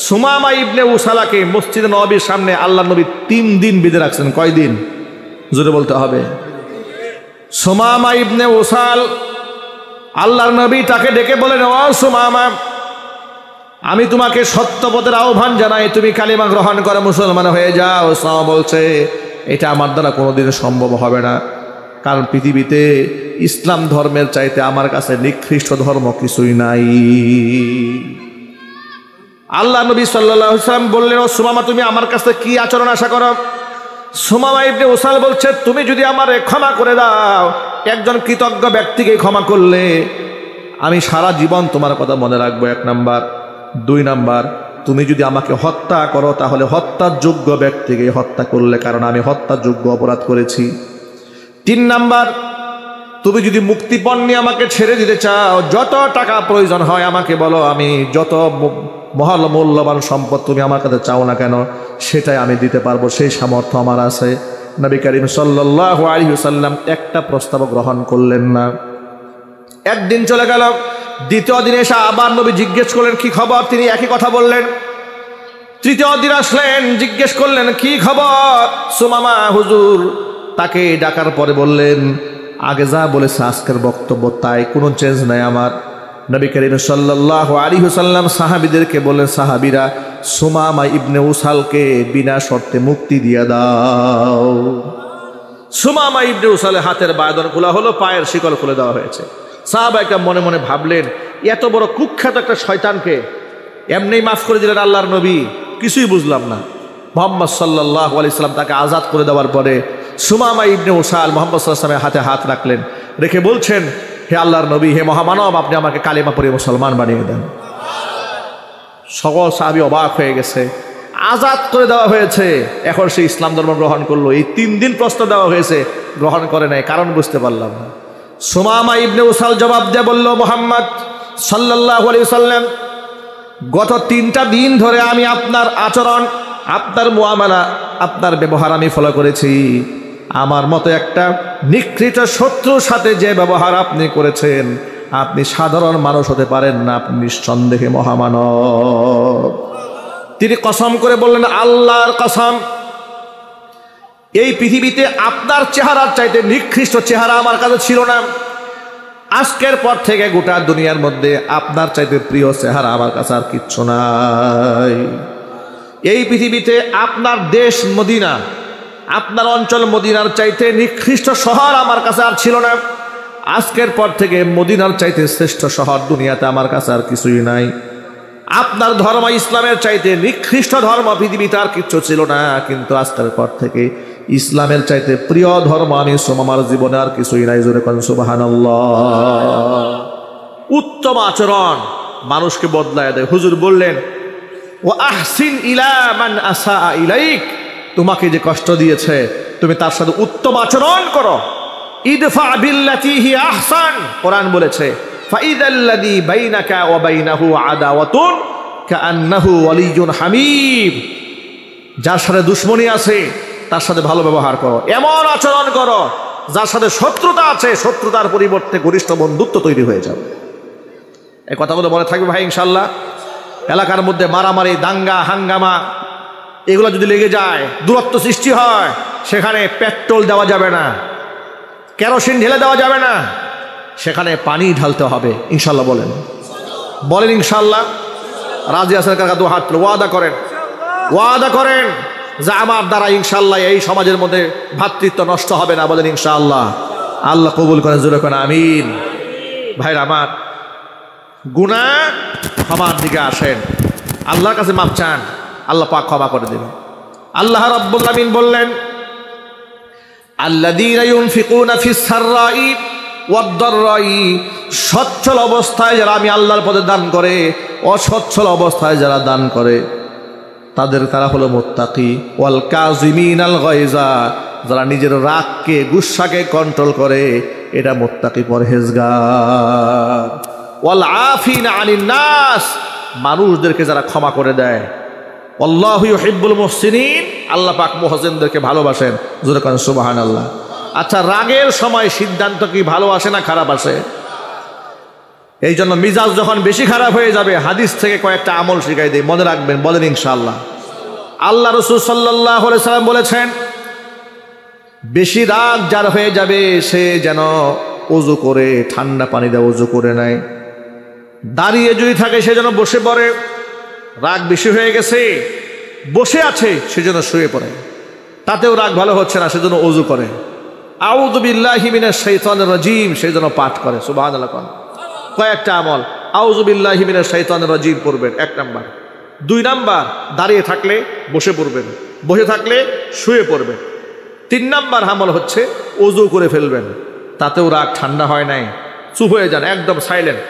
সুমামা ইবনে উসালাকে মসজিদে নববীর সামনে আল্লাহর নবী 3 দিন বেঁধে রাখছেন। কয়দিন? জোরে বলতে হবে। সুমামা ইবনে উসাল, আল্লাহর নবী তাকে ডেকে বলেন, ও সুমামা, আমি তোমাকে সত্য পথের আহ্বান জানাই, তুমি কালিমা গ্রহণ করে মুসলমান হয়ে যাও। সুমামা বলছে, এটা আমার দ্বারা কোনোদিন সম্ভব হবে না, কারণ পৃথিবীতে ইসলাম ধর্মের চাইতে আমার কাছে নিকৃষ্ট ধর্ম কিছুই নাই। আল্লাহ নবী সাল্লাল্লাহু আলাইহি ওয়াসাল্লাম বললেন, ও সুমামা, তুমি আমার কাছে কি আচরণ আশা করো? সুমামা ইবনে উসাল বলছে, তুমি যদি আমারে ক্ষমা করে দাও, একজন কৃতজ্ঞ ব্যক্তিকে ক্ষমা করলে আমি সারা জীবন তোমার কথা মনে রাখবো, 1 নাম্বার। 2 নাম্বার, তুমি যদি আমাকে হত্যা করো তাহলে হত্যার যোগ্য ব্যক্তিকে হত্যা করলে, কারণ আমি হত্যার যোগ্য অপরাধ করেছি। 3 নাম্বার, তুমি যদি মুক্তিপণ নিয়ে আমাকে ছেড়ে দিতে চাও, যত টাকা প্রয়োজন হয় আমাকে বলো, আমি যত মূল্যবান সম্পদ তুমি আমার কাছে চাও না কেন সেটাই আমি দিতে পারবো, সেই সামর্থ্য আমার আছে। নবী করিম সাল্লাল্লাহু আলাইহি ওয়াসাল্লাম একটা প্রস্তাব গ্রহণ করলেন না। একদিন চলে গেল, দ্বিতীয় দিনে এসে আবার নবী জিজ্ঞেস করলেন, কি খবর? তিনি একই কথা বললেন। তৃতীয় দিন আসলেন, জিজ্ঞেস করলেন, কি খবর? সুমামা হুজুর তাকে ডাকার পরে বললেন, আগে যা বলেছে আজকের বক্তব্য তাই, কোনো চেঞ্জ নাই আমার। নবী করিম সাল্লাল্লাহু আলাইহি ওয়াসাল্লাম সাহাবীদেরকে বললেন, সাহাবীরা, সুমামা ইবনে উসালকে বিনা শর্তে মুক্তি দিয়ে দাও। সুমামা ইবনে উসালের হাতের বাঁধন খোলা হলো, পায়ের শিকল খুলে দেওয়া হয়েছে। সাহাবায়ে কেরাম মনে মনে ভাবলেন, এত বড় কুখ্যাত একটা শয়তানকে এমনি মাফ করে দিলেন আল্লাহর নবী, কিছুই বুঝলাম না। মুহাম্মদ সাল্লাল্লাহু আলাইহি ওয়াসাল্লাম তাকে আজাদ করে দেওয়ার পরে সুমামা ইবনে উসাল মুহাম্মদ সাল্লাল্লাহু আলাইহি ওয়াসাল্লামের হাতে হাত রাখলেন, রেখে বলছেন, হে আল্লাহর নবী, হে মহামানব, আপনি আমাকে কালিমা পড়িয়ে মুসলমান বানিয়ে দেন। সকল সাহাবী অবাক হয়ে গেছে, আজাদ করে দেওয়া হয়েছে, এখন সে ইসলাম ধর্ম গ্রহণ করলো। এই 3 দিন প্রস্তাব দেওয়া হয়েছে, গ্রহণ করে নাই, কারণ বুঝতে পারলাম না। সুমামা ইবনে উসাল জবাব দিয়ে বলল, মুহাম্মদ সাল্লাল্লাহু আলাইহি ওয়াসাল্লাম, গত 3টা দিন ধরে আমি আপনার আচরণ, আপনার মুআমালা, আপনার ব্যবহার আমি ফলো করেছি। আমার মতো একটা নিকৃষ্ট শত্রুর সাথে যে ব্যবহার আপনি করেছেন, আপনি সাধারণ মানুষ হতে পারেন না, আপনি নিঃসন্দেহে মহামানব। তিনি কসম করে বললেন, আল্লাহর কসম, এই পৃথিবীতে আপনার চেহারার চাইতে নিকৃষ্ট চেহারা আমার কাছে ছিল না। আজকের পর থেকে গোটা দুনিয়ার মধ্যে আপনার চাইতে প্রিয় চেহারা আমার কাছে আর কিচ্ছু নাই। এই পৃথিবীতে আপনার দেশ মদিনা, আপনার অঞ্চল মদিনার চাইতে নিকৃষ্ট শহর আমার কাছে আর ছিল না। আজকের পর থেকে মদিনার চাইতে শ্রেষ্ঠ শহর দুনিয়াতে আমার কাছে আর কিছুই নাই। আপনার ধর্ম ইসলামের চাইতে নিকৃষ্ট ধর্ম পৃথিবীতে আর কিচ্ছু ছিল না, কিন্তু আজকের পর থেকে ইসলামের চাইতে প্রিয় ধর্ম আমি সুমামার জীবনে আর কিছুই নাই। জোরে কোন সুবহানাল্লাহ। উত্তম আচরণ মানুষকে বদলায় দেয়। হুজুর বললেন, ওয়া আহসিন ইলা মান আসা ইলাইক, তোমাকে যে কষ্ট দিয়েছে তুমি তার সাথে উত্তম আচরণ করো। ইদফা বিল্লাতি হি আহসান, কোরআন বলেছে, ফাইদাল্লাযী বাইনাকা ওয়া বাইনাহু আদাওয়াতুন কাআন্নাহু ওয়ালিয়্যুন হামীম। যার সাথে দুশ্মনী আছে তার সাথে ভালো ব্যবহার করো, এমন আচরণ করো যার সাথে শত্রুতা আছে, শত্রুতার পরিবর্তে ঘনিষ্ঠ বন্ধুত্ব তৈরি হয়ে যাবে। এই কথাগুলো মনে থাকবে ভাই ইনশাআল্লাহ। এলাকার মধ্যে মারামারি, দাঙ্গা হাঙ্গামা এগুলো যদি লেগে যায়, দূরত্ব সৃষ্টি হয়, সেখানে পেট্রোল দেওয়া যাবে না, কেরোসিন ঢেলে দেওয়া যাবে না, সেখানে পানি ঢালতে হবে। ইনশাল্লাহ বলেন, বলেন ইনশাল্লাহ। রাজি আছেন কাকা? 2 হাত ওয়াদা করেন, ওয়াদা করেন যে আমার দ্বারা ইনশাল্লাহ এই সমাজের মধ্যে ভ্রাতৃত্ব নষ্ট হবে না। বলেন ইনশাআল্লাহ। আল্লাহ কবুল করেন, জোরে করেন আমিন। ভাইরা আমার, গুনাহ ক্ষমার দিকে আসেন, আল্লাহর কাছে মাপ চান, আল্লাহ পাক ক্ষমা করে দেবেন। আল্লাহ রাব্বুল আমিন বললেন, আল্লাযীনা ইউনফিকুনা ফিস সাররাই ওয়াদ দাররাই, সচ্ছল অবস্থায় যারা আমি আল্লাহর পথে দান করে, অসচ্ছল অবস্থায় যারা দান করে তারা হলো মুত্তাকি। ওয়াল কাযিমিনাল গায়জা, যারা নিজের রাগকে, গুসাকে কন্ট্রোল করে, এটা মুত্তাকি পরহেজগার। ওয়াল আফিনা আনিন নাস, মানুষদেরকে যারা ক্ষমা করে দেয়। আল্লাহু ইউহিব্বুল মুহসিনিন, আল্লাহ পাক মুহসিনদেরকে ভালোবাসেন। জোরে কোন সুবহানাল্লাহ। আচ্ছা, রাগের সময় সিদ্ধান্ত কি ভালো আসে না খারাপ আসে? এই জন্য মিজাজ যখন বেশি খারাপ হয়ে যাবে, হাদিস থেকে কয়েকটা আমল শিখাই দেয়, মনে রাখবেন, বলেন ইনশাআল্লাহ। আল্লাহ রাসূল সাল্লাল্লাহু আলাইহি সাল্লাম বলেছেন, বেশি রাগ যার হয়ে যাবে সে যেন ওযু করে, ঠান্ডা পানি দিয়ে ওযু করে নেয়। দাঁড়িয়ে যদি থাকে সে যেন বসে পড়ে। রাগ বেশি হয়ে গেছে, বসে আছে সে যেন শুয়ে পড়ে। তাতেও রাগ ভালো হচ্ছে না, সেজন্য ওযু করে। আউযু বিল্লাহি মিনাশ শাইতানির রাজিম সেই জন্য পাঠ করে। সুবহানাল্লাহ। কয়েকটা আমল, আউযু বিল্লাহি মিনাশ শাইতানির রাজিম পড়বেন 1 নাম্বার। 2 নাম্বার, দাঁড়িয়ে থাকলে বসে পড়বেন, বসে থাকলে শুয়ে পড়বেন। 3 নাম্বার আমল হচ্ছে ওযু করে ফেলবেন। তাতেও রাগ ঠান্ডা হয় নাই, চুপ হয়ে যান, একদম সাইলেন্ট,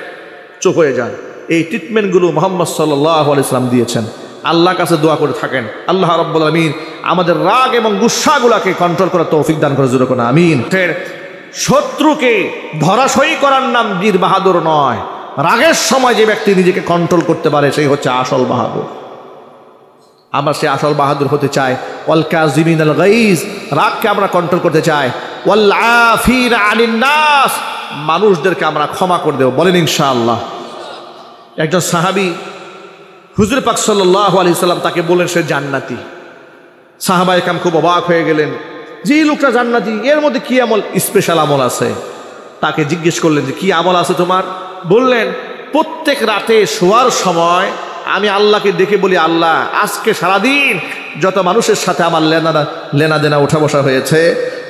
চুপ হয়ে যান। এই ট্রিটমেন্টগুলো মুহাম্মদ সাল্লাল্লাহু আলাইহি ওয়াসাল্লাম দিয়েছেন। আল্লাহর কাছে দোয়া করে থাকেন, আল্লাহ রাব্বুল আলামিন আমাদের রাগ এবং গুসাগুলাকে কন্ট্রোল করার তৌফিক দান করে, জোরে কোন আমিন। শত্রুকে ধরাশয়ী করার নাম বীর বাহাদুর নয়। রাগের সময় যে ব্যক্তি নিজেকে কন্ট্রোল করতে পারে সেই হচ্ছে আসল বাহাদুর। আমরা সে আসল বাহাদুর হতে চাই। ওয়াল কাযিমিনাল গাইজ, রাগকে আমরা কন্ট্রোল করতে চাই। ওয়াল আফিনা আনিন নাস, মানুষদেরকে আমরা ক্ষমা করে দেব, বলেন ইনশাআল্লাহ। একজন সাহাবী হুজুর পাক সাল্লাল্লাহু আলাইহি সাল্লাম তাকে বলেন সে জান্নাতি। সাহাবায়ে কেরাম খুব অবাক হয়ে গেলেন যে এই লোকটা জান্নাতি, এর মধ্যে কি আমল, স্পেশাল আমল আছে? তাকে জিজ্ঞেস করলেন যে কি আমল আছে তোমার? বললেন, প্রত্যেক রাতে শোয়ার সময় আমি আল্লাহকে ডেকে বলি, আল্লাহ আজকে সারাদিন যত মানুষের সাথে আমার লেনা দেনা ওঠা বসা হয়েছে,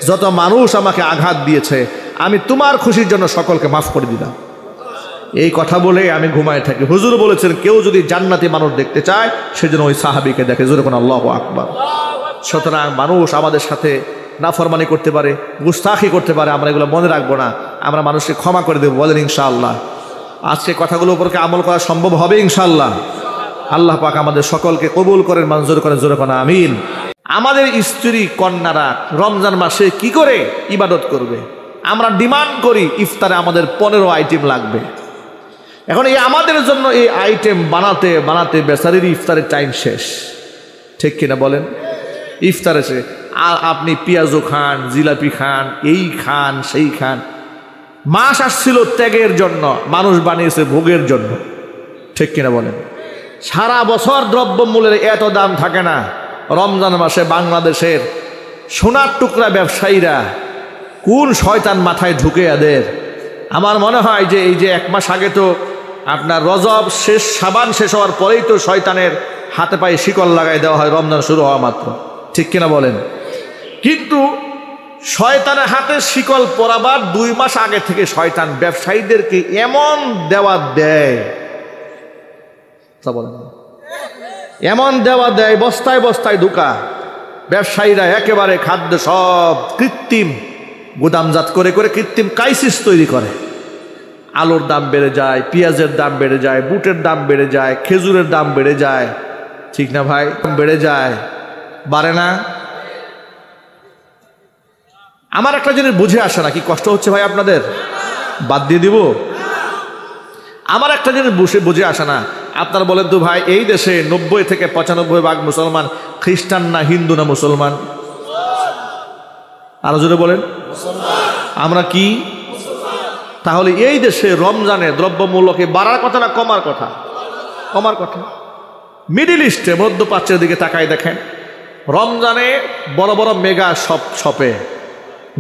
যত মানুষ আমাকে আঘাত দিয়েছে, আমি তোমার খুশির জন্য সকলকে মাফ করে দিলাম। এই কথা বলে আমি ঘুমায় থাকি। হুজুর বলেছেন কেউ যদি জান্নাতি মানুষ দেখতে চায় সেজন্য ওই সাহাবীকে দেখে, জোরে কোন আল্লাহু আকবার। সুতরাং মানুষ আমাদের সাথে নাফরমানি করতে পারে, গুস্তাখি করতে পারে, আমরা এগুলো মনে রাখবো না, আমরা মানুষকে ক্ষমা করে দেবো, বলেন ইনশাআল্লাহ। আজকে কথাগুলোর উপরকে আমল করা সম্ভব হবে ইনশাআল্লাহ। আল্লাহ পাক আমাদের সকলকে কবুল করেন, মঞ্জুর করেন, জোরে কোন আমিন। আমাদের স্ত্রী কন্যারা রমজান মাসে কি করে ইবাদত করবে? আমরা ডিমান্ড করি ইফতারে আমাদের 15 আইটেম লাগবে। এখন এই আমাদের জন্য এই আইটেম বানাতে বানাতে বেচারির ইফতারের টাইম শেষ, ঠিক কিনা বলেন? ইফতার এসে আপনি পেঁয়াজও খান, জিলাপি খান, এই খান সেই খান। মাস আসছিল ত্যাগের জন্য, মানুষ বানিয়েছে ভোগের জন্য, ঠিক কিনা বলেন? সারা বছর দ্রব্যমূল্যের এত দাম থাকে না। রমজান মাসে বাংলাদেশের সোনার টুকরা ব্যবসায়ীরা কোন শয়তান মাথায় ঢুকে এদের। আমার মনে হয় যে এই যে 1 মাস আগে তো আপনার রজব শেষ, শাবান শেষ হওয়ার পরেই তো শয়তানের হাতে পায়ে শিকল লাগাই দেওয়া হয় রমজান শুরু হওয়া মাত্র, ঠিক কিনা বলেন? কিন্তু শয়তানের হাতে শিকল পরাবার 2 মাস আগে থেকে শয়তান ব্যবসায়ীদেরকে এমন দেওয়া দেয়, তা বলেন, এমন দেওয়া দেয়, বস্তায় বস্তায় ঢুকা। ব্যবসায়ীরা একেবারে খাদ্য সব কৃত্রিম গুদামজাত করে করে কৃত্রিম ক্রাইসিস তৈরি করে। আলুর দাম বেড়ে যায়, পেঁয়াজের দাম বেড়ে যায়, বুটের দাম বেড়ে যায়, খেজুরের দাম বেড়ে যায়, ঠিক না ভাই? বেড়ে যায়, বাড়ে না? আমার একটা জিনিস বুঝে আসে না, কি কষ্ট হচ্ছে ভাই আপনাদের? বাদ দিয়ে দিব? আমার একটা জিনিস বুঝে আসে না, আপনারা বলেন তো ভাই, এই দেশে 90 থেকে 95% মুসলমান, খ্রিস্টান না হিন্দু না মুসলমান? আরো জোরে বলেন। আমরা কি? তাহলে এই দেশে রমজানে দ্রব্যমূল্যকে বাড়ার কথা না কমার কথা? কমার কথা। মিডিল ইস্টে, মধ্যপ্রাচ্যের দিকে তাকাই দেখেন, রমজানে বড় বড় মেগা শপে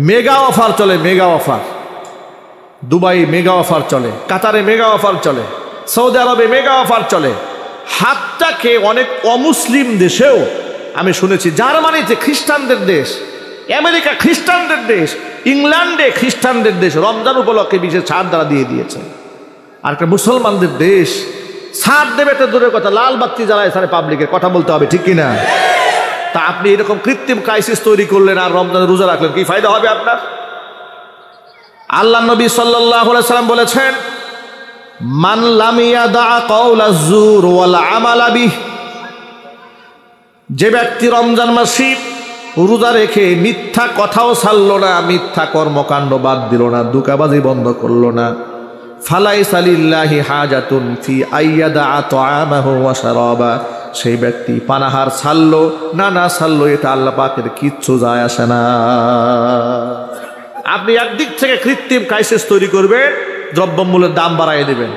মেগা অফার চলে, mega offer. Dubai mega offer চলে, কাতারে মেগা অফার চলে, সৌদি আরবে মেগা অফার চলে। হাতটাকে অনেক অমুসলিম দেশেও আমি শুনেছি, জার্মানিতে খ্রিস্টানদের দেশ, আমেরিকা খ্রিস্টানদের দেশ, ইংল্যান্ডে খ্রিস্টানদের দেশ, রমজান উপলক্ষে বিশেষ ছাড় দ্বারা দিয়ে দিয়েছে। আর একটা মুসলমানদের দেশ ছাড় দেবে তো দূরের কথা, লাল বাতি জ্বালায় সারে পাবলিকের, কথা বলতে হবে, ঠিক কিনা? তা আপনি এরকম কৃত্রিম ক্রাইসিস তৈরি করলেন আর রমজানের রোজা রাখলেন, কি ফায়দা হবে আপনার? আল্লাহ নবী সাল্লাল্লাহু আলাইহি সাল্লাম বলেছেন, মান লাম ইয়াদা কাওলাজ জুর ওয়াল আমালা বিহি, যে ব্যক্তি রমজান মাসে রোজা রেখে মিথ্যা কথাও ছাড়লো না, মিথ্যা কর্মকাণ্ড বাদ দিল না, দুকাবাজি বন্ধ করলো না, ফালাইসা লিল্লাহি হাজাতুন ফি আইয়াদা তাআমাহু ওয়া শারাবা, সেই ব্যক্তি পানাহার ছাড়লো না ছাড়লো, এটা আল্লাহ পাকের কিচ্ছু যায় আসে না। আপনি একদিক থেকে কৃত্রিম ক্রাইসিস তৈরি করবেন, দ্রব্যমূল্যের দাম বাড়াই দেবেন,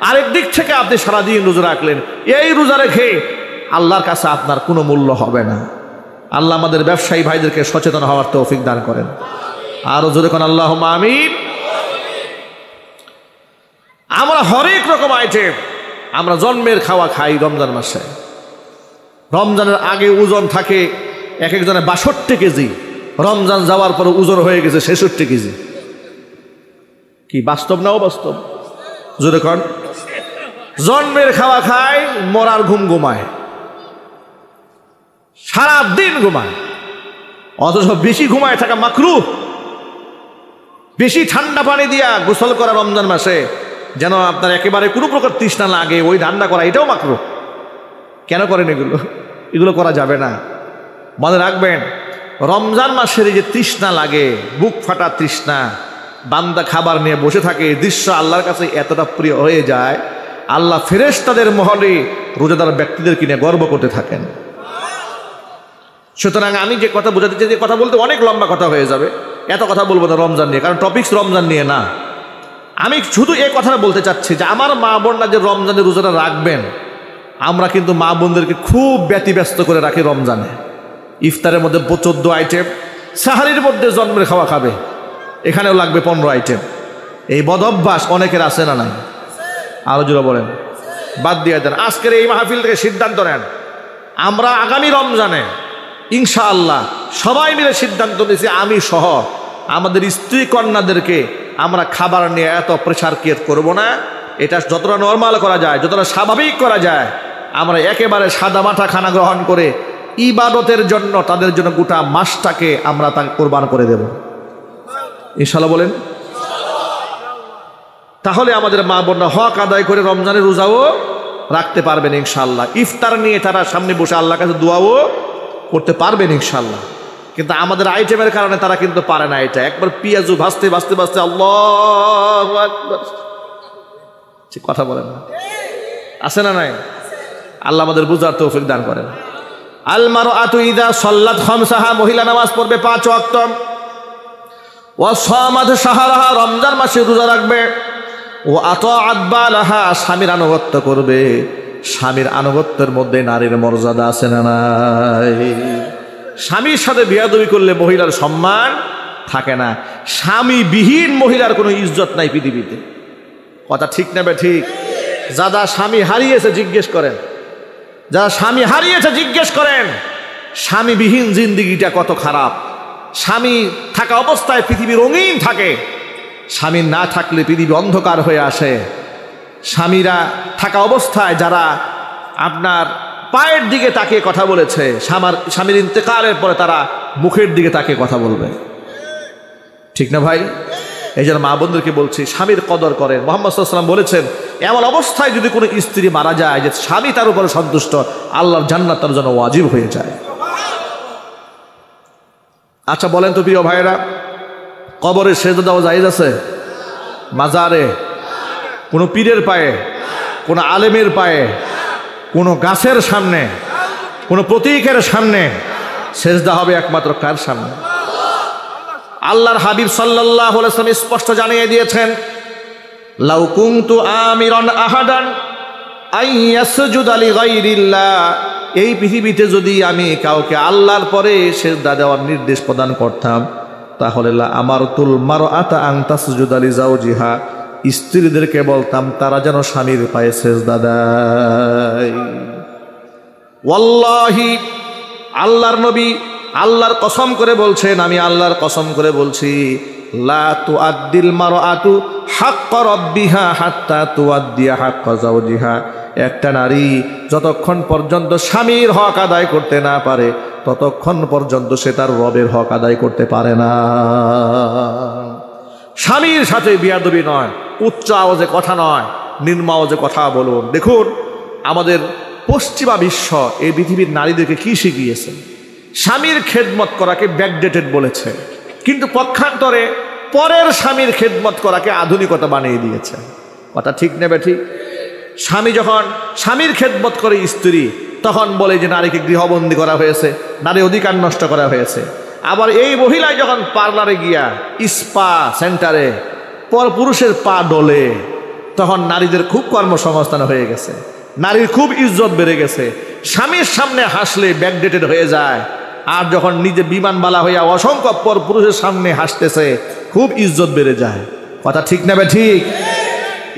আরেক দিক থেকে আপনি সারাদিন রোজা রাখলেন, এই রোজা রেখে আল্লাহর কাছে আপনার কোনো মূল্য হবে না। আল্লাহ আমাদের ব্যবসায়ী ভাইদেরকে সচেতন হওয়ার তৌফিক দান করেন। আরো জোরে কোন আল্লাহুম্মা আমিন। আমরা হরেক রকম আইটেম আমরা জন্মের খাওয়া খাই রমজান মাসে। রমজানের আগে ওজন থাকে এক একজনের ৬২ কেজি, রমজান যাওয়ার পর ওজন হয়ে গেছে ৬৬ কেজি। কি বাস্তব না অবাস্তব? জোরে কোন। জন্মের খাওয়া খায়, মরার ঘুম ঘুমায়, সারা দিন ঘুমায়, অথচ বেশি ঘুমায় থাকা মাকরুহ। বেশি ঠান্ডা পানি দিয়া গোসল করা রমজান মাসে যেন আপনার একেবারে কোনো প্রকার তৃষ্ণা লাগে, ওই ঠান্ডা করা, এটাও মাকরুহ। কেন করেন এগুলো? এগুলো করা যাবে না। মনে রাখবেন, রমজান মাসের এই যে তৃষ্ণা লাগে, বুক ফাটা তৃষ্ণা, বান্দা খাবার নিয়ে বসে থাকে, দৃশ্য আল্লাহর কাছে এতটা প্রিয় হয়ে যায়, আল্লাহ ফেরেশতাদের মহলে রোজাদার ব্যক্তিদের কিনে গর্ব করতে থাকেন। সুতরাং আমি যে কথা বোঝাতে চাই, যে কথা বলতে অনেক লম্বা কথা হয়ে যাবে, এত কথা বলবো না রমজান নিয়ে, কারণ টপিকস রমজান নিয়ে না। আমি শুধু এই কথাটা বলতে চাচ্ছি যে আমার মা বোনরা যে রমজানের রোজাটা রাখবেন, আমরা কিন্তু মা বোনদেরকে খুব ব্যতিব্যস্ত করে রাখি রমজানে। ইফতারের মধ্যে 14 আইটেম, সাহারির মধ্যে জন্মের খাওয়া খাবে, এখানেও লাগবে 15 আইটেম। এই বদ অভ্যাস অনেকের আছে না নাই? আরো জোরে বলেন। বাদ দিয়ে দেন। আজকের এই মাহফিল থেকে সিদ্ধান্ত নেন, আমরা আগামী রমজানে ইনশাআল্লাহ সবাই মিলে সিদ্ধান্ত নিয়েছি, আমি সহ আমাদের স্ত্রী কন্যাদেরকে আমরা খাবার নিয়ে এত প্রেশার ক্রিয়েট করব না। এটা যতটা নর্মাল করা যায়, যতটা স্বাভাবিক করা যায়, আমরা একেবারে সাদা মাঠা খানা গ্রহণ করে ইবাদতের জন্য তাদের জন্য গোটা মাসটাকে আমরা তাকে কোরবান করে দেব ইনশাআল্লাহ। বলেন। তাহলে আমাদের মা বোনরা হক আদায় করে রমজানের রোজাও রাখতে পারবেন ইনশাআল্লাহ। ইফতার নিয়ে তারা সামনে বসে আল্লাহর কাছে দোয়াও করতে পারবেন ইনশাআল্লাহ। কিন্তু আমাদের আইটেমের কারণে তারা কিন্তু পারে না। এটা একবার পেঁয়াজু ভাজতে ভাজতে ভাজতে আল্লাহু আকবার, ঠিক কথা বলেন না? আছে না নাই? আল্লাহ আমাদের বুঝার তৌফিক দান করেন। আল মারআতু ইযা সাল্লাত খামসাহা, মহিলা নামাজ পড়বে 5 ওয়াক্ত, ওয়া সামাত শাহরাহা, রমজান মাসে রোজা রাখবে, ও আতাআত বালাহা, স্বামীর আনুগত্য করবে। স্বামীর আনুগত্যের মধ্যে নারীর মর্যাদা আছে না নাই? স্বামীর সাথে বেয়াদবি করলে মহিলার সম্মান থাকে না। স্বামীবিহীন মহিলার কোনো ইজ্জত নাই পৃথিবীতে। কথা ঠিক নেবে ঠিক? যারা স্বামী হারিয়েছে জিজ্ঞেস করেন, যারা স্বামী হারিয়েছে জিজ্ঞেস করেন, স্বামীবিহীন জিন্দিগিটা কত খারাপ। স্বামী থাকা অবস্থায় পৃথিবী রঙিন থাকে, স্বামী না থাকলে পৃথিবী অন্ধকার হয়ে আসে। স্বামীরা থাকা অবস্থায় যারা আপনার পায়ের দিকে তাকিয়ে কথা বলেছে, স্বামীর ইন্তেকালের পরে তারা মুখের দিকে তাকিয়ে কথা বলবে, ঠিক না ভাই? এই জন্য মা বোনদেরকে বলছি, স্বামীর কদর করেন। মুহাম্মদ সাল্লাল্লাহু আলাইহি ওয়াসাল্লাম বলেছেন, এমন অবস্থায় যদি কোনো স্ত্রী মারা যায় যে স্বামী তার উপরে সন্তুষ্ট, আল্লাহর জান্নাত তার জন্য ওয়াজিব হয়ে যায়। আচ্ছা বলেন তো প্রিয় ভাইয়েরা, কবরে সেজদা দেওয়া জায়েজ আছে? মাজারে, কোনো পীরের পায়ে, কোনো আলেমের পায়ে, কোনো গাছের সামনে, কোনো প্রতীকের সামনে সেজদা হবে একমাত্র কার সামনে? আল্লাহর হাবিব সাল্লাল্লাহু আলাইহি ওয়াসাল্লাম স্পষ্ট জানিয়ে দিয়েছেন, লাউ কুনতু আমিরান আহাদান আইয়াসজুদা লিগাইরিল্লাহ, এই পৃথিবীতে যদি আমি কাউকে আল্লাহর পরে সেজদা দেওয়ার নির্দেশ প্রদান করতাম, তাহলে লা আমারতুল মারআতা আন তাসজুদা লিজাওজিহা, স্ত্রীদেরকে বলতাম তারা যেন স্বামীর পায়ে সেজদা দেয়। ওয়াল্লাহি, আল্লাহর নবী আল্লাহর কসম করে বলছেন, আমি আল্লাহর কসম করে বলছি, লা তুআদ্দিল মারআতু হাক্কা রাব্বিহা হাত্তা তুআদ্দিয়া হাক্কা যাওজিহা, একটা নারী যতক্ষণ পর্যন্ত স্বামীর হক আদায় করতে না পারে ততক্ষণ পর্যন্ত সে তার রবের হক আদায় করতে পারে না। স্বামীর সাথে বিয়াদবি নয়, উচ্চ আওয়াজে কথা নয়, নিম্ন আওয়াজে কথা বলুন। দেখুন আমাদের পশ্চিমা বিশ্ব এই পৃথিবীর নারীদেরকে কি শিখিয়েছে? স্বামীর খেদমত করাকে ব্যাকডেটেড বলেছে, কিন্তু পক্ষান্তরে পরের স্বামীর খেদমত করাকে আধুনিকতা বানিয়ে দিয়েছে। কথা ঠিক নেবে ঠিক? স্বামী যখন স্বামীর খেদমত করে স্ত্রী, তখন বলে যে নারীকে গৃহবন্দী করা হয়েছে, নারী অধিকার নষ্ট করা হয়েছে। আবার এই মহিলায় যখন পার্লারে গিয়া স্পা সেন্টারে পুরুষের পা ডলে, তখন নারীদের খুব কর্মসংস্থান হয়ে গেছে, নারীর খুব ইজ্জত বেড়ে গেছে। স্বামীর সামনে হাসলে ব্যাকডেটেড হয়ে যায়, আর যখন নিজে বিমানবালা হইয়া অসংখ্য পর পুরুষের সামনে হাসতেছে খুব ইজ্জত বেড়ে যায়। কথা ঠিক নেবে ঠিক?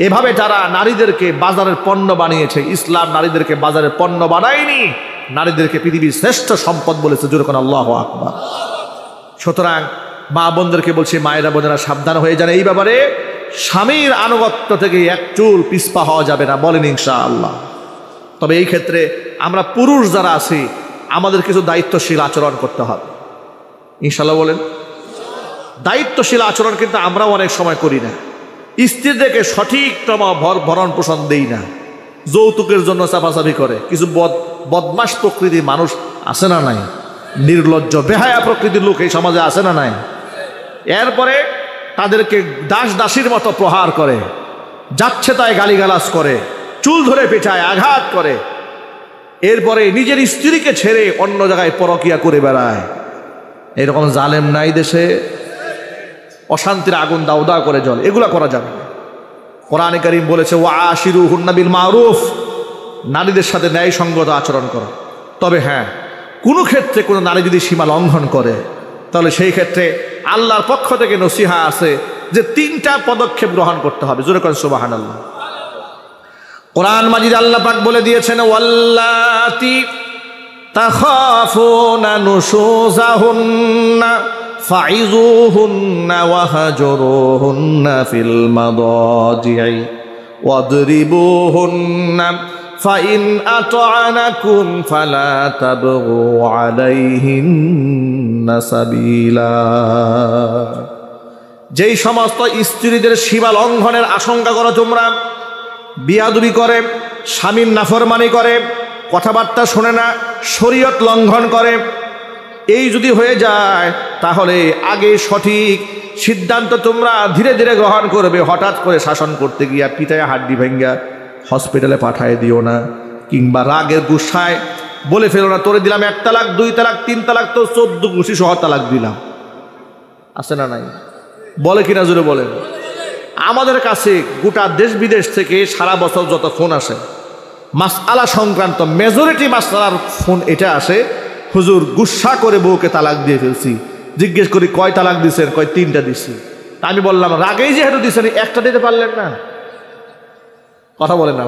এভাবে তারা নারীদেরকে বাজারের পণ্য বানিয়েছে। ইসলাম নারীদেরকে বাজারের পণ্য বানায়নি, নারীদেরকে পৃথিবীর শ্রেষ্ঠ সম্পদ বলেছে। জোরে কোন আল্লাহু আকবার। সুতরাং মা বোনদেরকে বলছি, মায়েরা বোনেরা সাবধান হয়ে যান এই ব্যাপারে। স্বামীর আনুগত্য থেকে এক চুল পিছপা হওয়া যাবে না, বলেন ইনশাআল্লাহ। তবে এই ক্ষেত্রে আমরা পুরুষ যারা আছি আমাদের কিছু দায়িত্বশীল আচরণ করতে হবে, ইনশাআল্লাহ বলেন। দায়িত্বশীল আচরণ কিন্তু আমরাও অনেক সময় করি না। স্ত্রীদেরকে সঠিকতম ভরণ পোষণ দেই না, যৌতুকের জন্য চাপাচাপি করে। কিছু বদমাশ প্রকৃতির মানুষ আছে না নাই? নির্লজ্জ বেহায়া প্রকৃতির লোক এই সমাজে আছে না নাই? এরপরে তাদেরকে দাস দাসীর মতো প্রহার করে, যাচ্ছে তাই গালিগালাজ করে, চুল ধরে পেঁচায়, আঘাত করে। এরপরে নিজের স্ত্রীকে ছেড়ে অন্য জায়গায় পরকিয়া করে বেড়ায়। এরকম জালেম নাই দেশে? অশান্তির আগুন দাউ দাউ করে জ্বলে, এগুলা করা যাবে না। কোরআনে কারীম বলেছে, ওয়াশিরুহুন্না বিল মারুফ, নারীদের সাথে ন্যায়সঙ্গত আচরণ করো। তবে হ্যাঁ, কোনো ক্ষেত্রে কোনো নারী যদি সীমা লঙ্ঘন করে, তাহলে সেই ক্ষেত্রে আল্লাহর পক্ষ থেকে নসিহা আছে যে 3টা পদক্ষেপ গ্রহণ করতে হবে। জোরে করেন সুবহানাল্লাহ। কোরআন মাজিদ আল্লাহ পাক বলে দিয়েছেন, ওয়াল্লাতি তাখাফুনা নুশুজাহুন্না ফাইযুহুন্না ওয়াহজুরুহুন্না ফিল মাদাজি'i ওয়াদরিবুহুন্না ফাইন আতআনাকুম ফালা তাবগু আলাইহিন্না সাবিলা। যেই সমস্ত স্ত্রীদের সীমা লঙ্ঘনের আশঙ্কা করো তোমরা, বিয়াদবি করে, স্বামীর নাফরমানি করে, কথাবার্তা শোনে না, শরীয়ত লঙ্ঘন করে, এই যদি হয়ে যায় তাহলে আগে সঠিক সিদ্ধান্ত তোমরা ধীরে ধীরে গ্রহণ করবে। হঠাৎ করে শাসন করতে গিয়া পিটায় হাড্ডি ভেঙ্গা হসপিটালে পাঠায় দিও না, কিংবা রাগের গুসায় বলে ফেলো না, তোরে দিলাম 1 তালাক 2 তালাক 3 তালাক, তো 14 ঘুষি সহ তালাক দিলাম। আছে না নাই? বলে কিনা জোরে বলেন। আমাদের কাছে গোটা দেশ বিদেশ থেকে সারা বছর যত ফোন আসে মাসআলা সংক্রান্ত, মেজরিটি মাসআলার ফোন এটা আসে, হুজুর গুসা করে বউকে তালাক দিয়ে ফেলছি। জিজ্ঞেস করি, কয় তালাক দিছেন? কয় 3টা দিছি। আমি বললাম, রাগেই যেহেতু দিছেন 1টা দিতে পারলেন না? কথা বলেন না।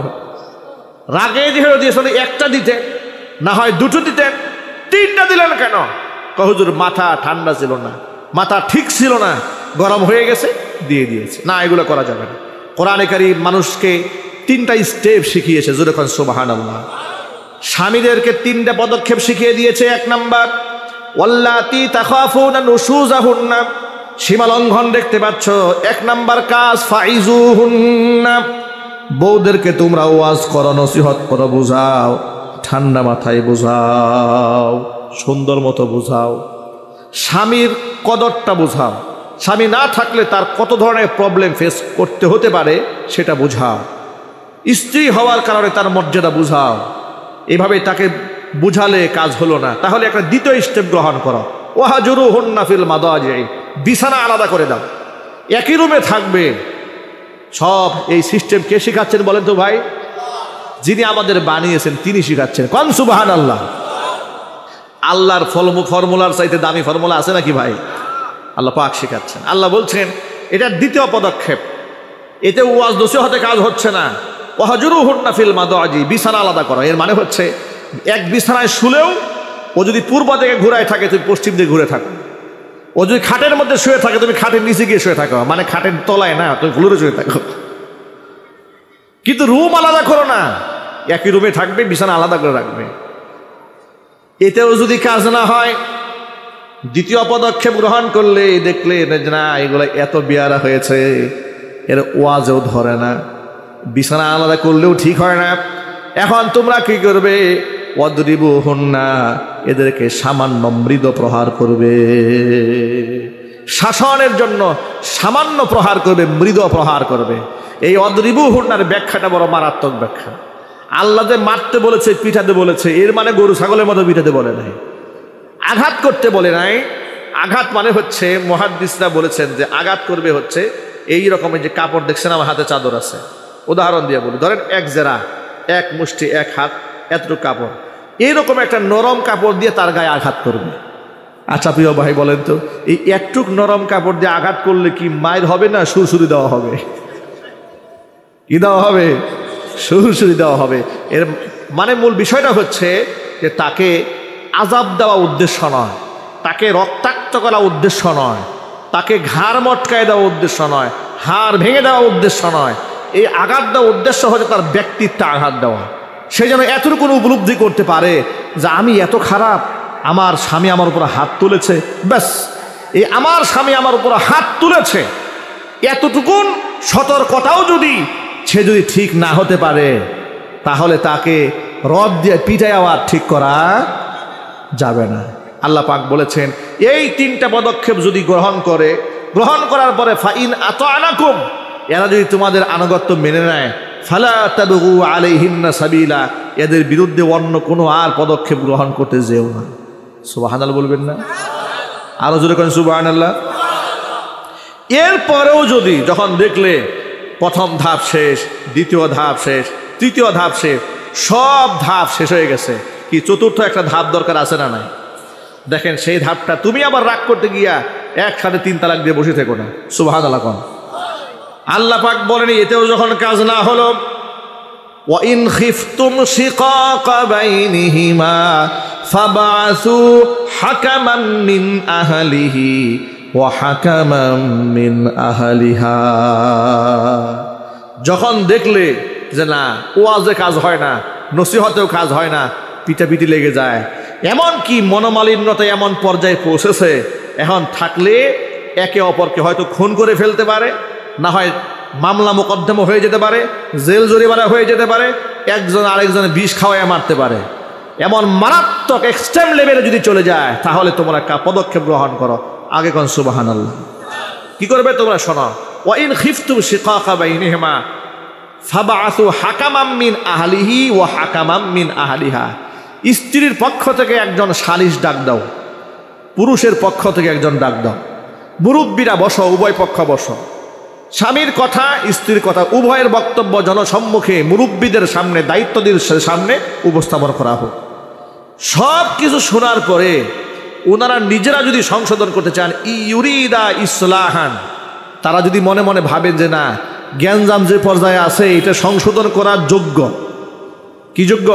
রাগে যেহেতু দিয়েছেন 1টা দিতে, না হয় 2টো দিতেন, 3টা দিলেন কেন? হুজুর মাথা ঠান্ডা ছিল না, মাথা ঠিক ছিল না, গরম হয়ে গেছে, দিয়ে দিয়েছে। না, এগুলো করা যাবে না। কোরআনে কারীম মানুষকে 3টা স্টেপ শিখিয়েছে। জোরে কোন সুবহানাল্লাহ। স্বামীদেরকে 3টা পদক্ষেপ শিখিয়ে দিয়েছে। 1 নাম্বার, ওয়াল্লাতি তাখাফুনা নুশুজাহুন্না, সীমা লঙ্ঘন দেখতে পাচ্ছ, 1 নাম্বার কাজ ফাইজুহুন্না, বউদেরকে তোমরা ওয়াজ করো, নসিহত করো, বুঝাও, ঠান্ডা মাথায় বুঝাও, সুন্দর মতো বুঝাও, স্বামীর কদরটা বুঝাও। স্বামী না থাকলে তার কত ধরনের প্রবলেম ফেস করতে হতে পারে সেটা বুঝাও। স্ত্রী হওয়ার কারণে তার মর্যাদা বুঝাও। এভাবে তাকে বুঝালে কাজ হলো না, তাহলে একটা 2য় স্টেপ গ্রহণ করো, ওয়াহজুরুহুন্না ফিল মাদাজি'i, বিছানা আলাদা করে দাও, একই রুমে থাকবে। সব এই সিস্টেম কে শিখাচ্ছেন বলেন তো ভাই? যিনি আমাদের বানিয়েছেন তিনি শিখাচ্ছেন। কোন সুবহানাল্লাহ। আল্লাহর ফর্মুলার চাইতে দামি ফর্মুলা আছে নাকি ভাই? আল্লাহ পাক শিখাচ্ছেন। আল্লাহ বলছেন এটা 2য় পদক্ষেপ, এতে ওয়াজ নসিহতে কাজ হচ্ছে না। ওয়াহজুরুহুন্না ফিল মাদাজি, বিছানা আলাদা করো। এর মানে হচ্ছে এক বিছানায় শুলেও ও যদি পূর্ব দিকে ঘুরায় থাকে তুমি পশ্চিম দিকে ঘুরে থাকো, ও যদি খাটের মধ্যে শুয়ে থাকে তুমি খাটের নিচে গিয়ে শুয়ে থাকো, মানে খাটের তলায় না, তুমি ফ্লোরে শুয়ে থাকো। কিন্তু রুম আলাদা করো না, একই রুমে থাকবে, বিছানা আলাদা করে রাখবে। এতেও যদি কাজ না হয়, 2য় পদক্ষেপ গ্রহণ করলে দেখলে না এগুলো এত বেয়ারা হয়েছে, এর ওয়াজেও ধরে না, বিছানা আলাদা করলেও ঠিক হয় না। এখন তোমরা কি করবে? ওয়াদরিবুহুন্না, এদেরকে সামান্য মৃদু প্রহার করবে। শাসনের জন্য সামান্য প্রহার করবে, মৃদু প্রহার করবে। এই ওয়াদরিবুহুন্নার ব্যাখ্যাটা বড় মারাত্মক ব্যাখ্যা। আল্লাহ যে মারতে বলেছে, পিঠাতে বলেছে, এর মানে গরু ছাগলের মতো পিঠাতে বলে নাই, আঘাত করতে বলে নাই, আঘাত মানে হচ্ছে, মুহাদ্দিসরা বলেছেন যে আঘাত করবে হচ্ছে এই রকমের যে কাপড় দেখছেন আমার হাতে চাদর আছে, উদাহরণ দিয়ে বলি, ধরেন এক জেরা, এক মুষ্টি, এক হাত, এতটুকু কাপড়, এইরকম একটা নরম কাপড় দিয়ে তার গায়ে আঘাত করবে। আচ্ছা প্রিয় ভাই বলেন তো, এই একটুক নরম কাপড় দিয়ে আঘাত করলে কি মায়ের হবে না সুরসুরি দেওয়া হবে? কি দেওয়া হবে? সুরসুরি দেওয়া হবে। এর মানে মূল বিষয়টা হচ্ছে যে তাকে আযাব দেওয়া উদ্দেশ্য নয়, তাকে রক্তাক্ত করা উদ্দেশ্য নয়, তাকে ঘাড় মটকায় দেওয়া উদ্দেশ্য নয়, হাড় ভেঙে দেওয়া উদ্দেশ্য নয়। এই আঘাত দেওয়া উদ্দেশ্য হচ্ছে তার ব্যক্তিত্বে আঘাত দেওয়া। সে যেন এতটুকু উপলব্ধি করতে পারে যে আমি এত খারাপ, আমার স্বামী আমার উপর হাত তুলেছে, ব্যাস এই আমার স্বামী আমার উপর হাত তুলেছে, এতটুকুন সতর্কতাও যদি সে যদি ঠিক না হতে পারে, তাহলে তাকে রড দিয়ে পিটাই আবার ঠিক করা যাবে না। আল্লাহ পাক বলেছেন এই তিনটা পদক্ষেপ যদি গ্রহণ করার পরে ফাইন আতানাকুম, এরা যদি তোমাদের আনুগত্য মেনে নেয়, ফালা তাবগু আলাইহিন্না সাবিলা, এদের বিরুদ্ধে অন্য কোনো আর পদক্ষেপ গ্রহণ করতে যেও না। সুবহানাল্লাহ বলবেন না? আরো জোরে করেন সুবহানাল্লাহ। এরপরেও যদি যখন দেখলে প্রথম ধাপ শেষ, দ্বিতীয় ধাপ শেষ, তৃতীয় ধাপ শেষ, সব ধাপ শেষ হয়ে গেছে, কি চতুর্থ একটা ধাপ দরকার আছে না নাই? দেখেন সেই ধাপটা তুমি আবার রাগ করতে গিয়া একসাথে 3 তালাক দিয়ে বসে থেকো না। সুবহানাল্লাহ কোন আল্লাহ পাক বলেন এতেও যখন কাজ না হলো, ওয়া ইন খিফতুম শিকাকা বাইনিহিমা ফাবাসু হাকামান মিন আহলিহি ওয়া হাকামান মিন আহলিহা। যখন দেখলে যে না ওয়াজে কাজ হয় না, নসিহতেও কাজ হয় না, পিটাপিটি লেগে যায়, এমন কি মনোমালিন্যতা এমন পর্যায়ে পৌঁছেছে, এখন থাকলে একে অপরকে হয়তো খুন করে ফেলতে পারে, না হয় মামলা মোকদ্দমা হয়ে যেতে পারে, জেল জরিমানা হয়ে যেতে পারে, একজন আরেকজনে বিষ খাওয়ায় মারতে পারে, এমন মারাত্মক এক্সট্রিম লেভেলে যদি চলে যায়, তাহলে তোমরা একটা পদক্ষেপ গ্রহণ করো। আগে কোন সুবহানাল্লাহ। কি করবে তোমরা শোনো, ওয়া ইন খিফতুম শিকাকা বাইনিহিমা ফাবাআসু হাকামান মিন আহলিহি ওয়া হাকামান মিন আহলিহা। স্ত্রীর পক্ষ থেকে একজন সালিশ ডাক দাও, পুরুষের পক্ষ থেকে একজন ডাক দাও, মুরব্বীরা বসো, উভয় পক্ষ বসো, স্বামীর কথা স্ত্রীর কথা উভয়ের বক্তব্য জনসম্মুখে মুরব্বীদের সামনে, দায়িত্বদের সামনে উপস্থাপন করা হোক। সব কিছু শোনার পরে ওনারা নিজেরা যদি সংশোধন করতে চান, ইউরিদা ইসলাহান, তারা যদি মনে মনে ভাবেন যে না জ্ঞানজাম যে পর্যায়ে আছে এটা সংশোধন করার যোগ্য, কি যোগ্য?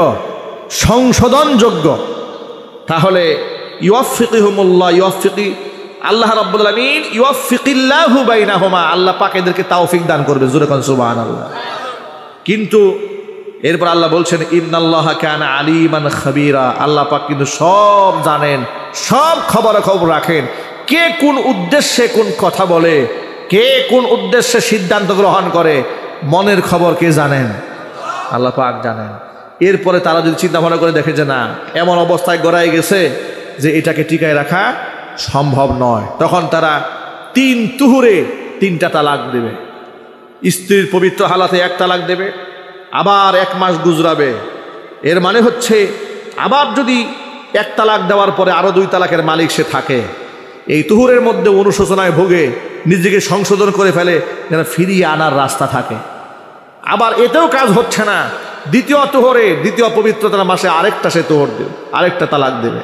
সংশোধন যোগ্য, তাহলে ইউফিকুহুমুল্লাহ, আল্লাহ রাব্বুল আলামিন ইউফিকিল্লাহু বাইনাহুমা, আল্লাহ পাক এদেরকে তৌফিক দান করবে। জোরে কোন সুবহানাল্লাহ। কিন্তু এরপর আল্লাহ বলছেন ইন্নাল্লাহা কানা আলিমান খাবীরা, আল্লাহ পাক কিন্তু সব জানেন, সব খবর রাখেন, কে কোন উদ্দেশ্যে কোন কথা বলে, কে কোন উদ্দেশ্যে সিদ্ধান্ত গ্রহণ করে, মনের খবর কে জানেন? আল্লাহ পাক জানেন। এরপরে তারা যদি চিন্তা ভাবনা করে দেখে যে না এমন অবস্থায় গড়াই গেছে যে এটাকে টিকায় রাখা সম্ভব নয়, তখন তারা 3 তুহুরে 3টা তালাক দেবে। স্ত্রীর পবিত্র হালাতে 1 তালাক দেবে, আবার 1 মাস গুজরাবে। এর মানে হচ্ছে আবার যদি 1 তালাক দেওয়ার পরে আরো 2 তালাকের মালিক সে থাকে, এই তুহুরের মধ্যে অনুশোচনায় ভোগে, নিজেকে সংশোধন করে ফেলে যেন ফিরিয়ে আনার রাস্তা থাকে। আবার এতেও কাজ হচ্ছে না, দ্বিতীয় তুহরে, দ্বিতীয় পবিত্রতার মাসে আরেকটা সে তুহর দেবে, আরেকটা তালাক দেবে,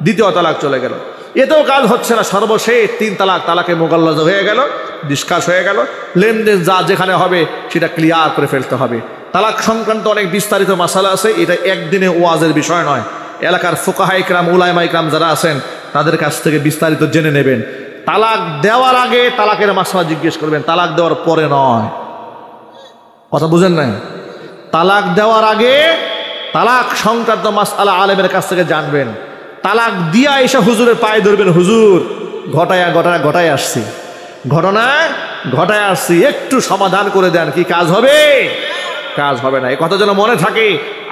দ্বিতীয় তালাক চলে গেল। এতেও কাজ হচ্ছে না, সর্বশেষ 3 তালাক, তালাকে মোগাল্লাজ হয়ে গেল, ডিসকাস হয়ে গেল, লেনদেন যা যেখানে হবে সেটা ক্লিয়ার করে ফেলতে হবে। তালাক সংক্রান্ত অনেক বিস্তারিত মাসালা আছে, এটা একদিনে ওয়াজের বিষয় নয়। এলাকার ফুকাহা ইকরাম, উলামা ইকরাম যারা আছেন তাদের কাছ থেকে বিস্তারিত জেনে নেবেন। তালাক দেওয়ার আগে তালাকের মাসলা জিজ্ঞেস করবেন, তালাক দেওয়ার পরে নয়। কথা বুঝেন না? তালাক দেওয়ার আগে তালাক সংক্রান্ত মাসআলা আলেমের কাছ থেকে জানবেন। তালাক দিয়া এসে হুজুরের পায়ে ধরবেন, হুজুর ঘটায় আসছি, ঘটনায় ঘটায় আসছি, একটু সমাধান করে দেন, কি কাজ হবে? কাজ হবে না। এই কথা যেন মনে থাকে,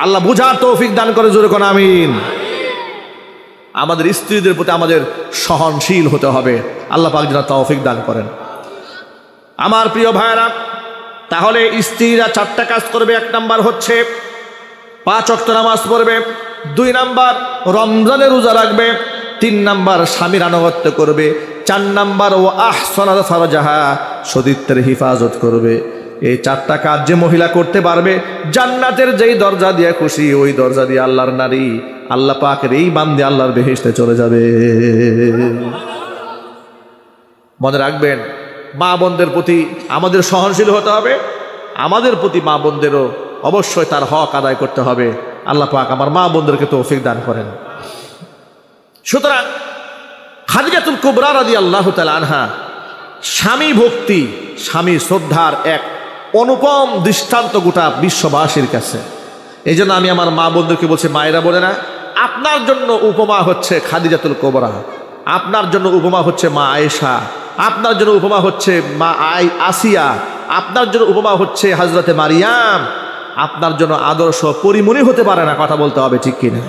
আল্লাহ বুঝার তৌফিক দান করে, জোরে কোন আমিন। আমাদের স্ত্রীদের প্রতি আমাদের সহনশীল হতে হবে, আল্লাহ পাক যেন তৌফিক দান করেন। আমার প্রিয় ভাইরা, তাহলে স্ত্রীরা 4টা কাজ করবে। 1 নাম্বার হচ্ছে 5 ওয়াক্ত নামাজ পড়বে, 2 নাম্বার রমজানে রোজা রাখবে, 3 নাম্বার স্বামীর আনুগত্য করবে, 4 নাম্বার ও আহসানা ফারজাহা, সতীত্বের হিফাজত করবে। এই 4টা কাজ যে মহিলা করতে পারবে, জান্নাতের যেই দরজা দিয়ে খুশি ওই দরজা দিয়ে আল্লাহর নারী, আল্লাহ পাকের এই বান্দে আল্লাহর বেহেশতে চলে যাবে। মনে রাখবেন, মা বোনদের প্রতি আমাদের সহনশীল হতে হবে, আমাদের প্রতি মা বোনদেরও অবশ্যই তার হক আদায় করতে হবে। আল্লাহ পাক আমার মা বোনদেরকে তৌফিক দান করেন। সুতরাং খাদিজাতুল কুবরা রাদিয়াল্লাহু তাআলা আনহা স্বামী ভক্তি, স্বামী শ্রদ্ধার এক অনুপম দৃষ্টান্ত গোটা বিশ্ববাসীর কাছে। এই জন্য আমি আমার মা বোনদেরকে বলছি, মায়েরা বলে না, আপনার জন্য উপমা হচ্ছে খাদিজাতুল কুবরা, আপনার জন্য উপমা হচ্ছে মা আয়েশা, আপনার জন্য উপমা হচ্ছে মা আসিয়া, আপনার জন্য উপমা হচ্ছে হযরতে মারিয়াম। আপনার জন্য আদর্শ পরিমণি হতে পারে না, কথা বলতে হবে ঠিক কিনা?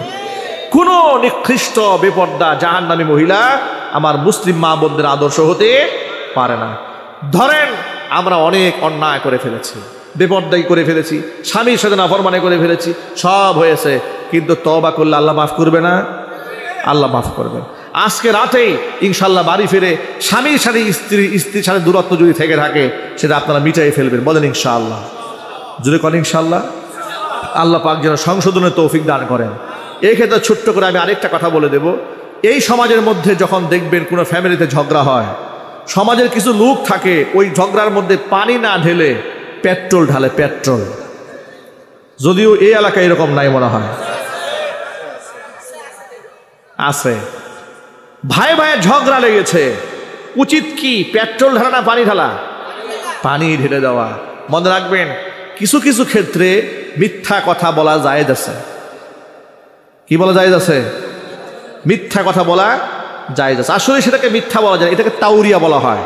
কোনো নিকৃষ্ট বেপর্দা জাহান্নামী মহিলা আমার মুসলিম মা বোনদের আদর্শ হতে পারে না। ধরেন আমরা অনেক অন্যায় করে ফেলেছি, বেপর্দাই করে ফেলেছি, স্বামীর সাথে নাফরমানি করে ফেলেছি, সব হয়েছে, কিন্তু তওবা করলে আল্লাহ মাফ করবে না? আল্লাহ মাফ করবেন। আজকে রাতেই ইনশাল্লাহ বাড়ি ফিরে স্বামীর সাথে স্ত্রীর সাথে দূরত্ব যদি থেকে থাকে সেটা আপনারা মিটাই ফেলবেন, বলেন ইনশাআল্লাহ। যদি করেন ইনশাআল্লাহ, আল্লাহ পাক যেন সংশোধনের তৌফিক দান করেন। এই ক্ষেত্রে ছোট্ট করে আমি আরেকটা কথা বলে দেব। এই সমাজের মধ্যে যখন দেখবেন কোনো ফ্যামিলিতে ঝগড়া হয়, সমাজের কিছু লোক থাকে ওই ঝগড়ার মধ্যে পানি না ঢেলে পেট্রোল ঢালে, পেট্রোল। যদিও এই এলাকায় এরকম নাই মনে হয়, আছে। ভাই ভাইয়ের ঝগড়া লেগেছে, উচিত কি পেট্রোল ঢালা না পানি ঢালা? পানি ঢেলে দেওয়া। মনে রাখবেন, কিছু কিছু ক্ষেত্রে মিথ্যা কথা বলা জায়েজ আছে। কি বলা জায়েজ আছে? মিথ্যা কথা বলা জায়েজ আছে। আসলে সেটাকে মিথ্যা বলা যায়, এটাকে তাউরিয়া বলা হয়,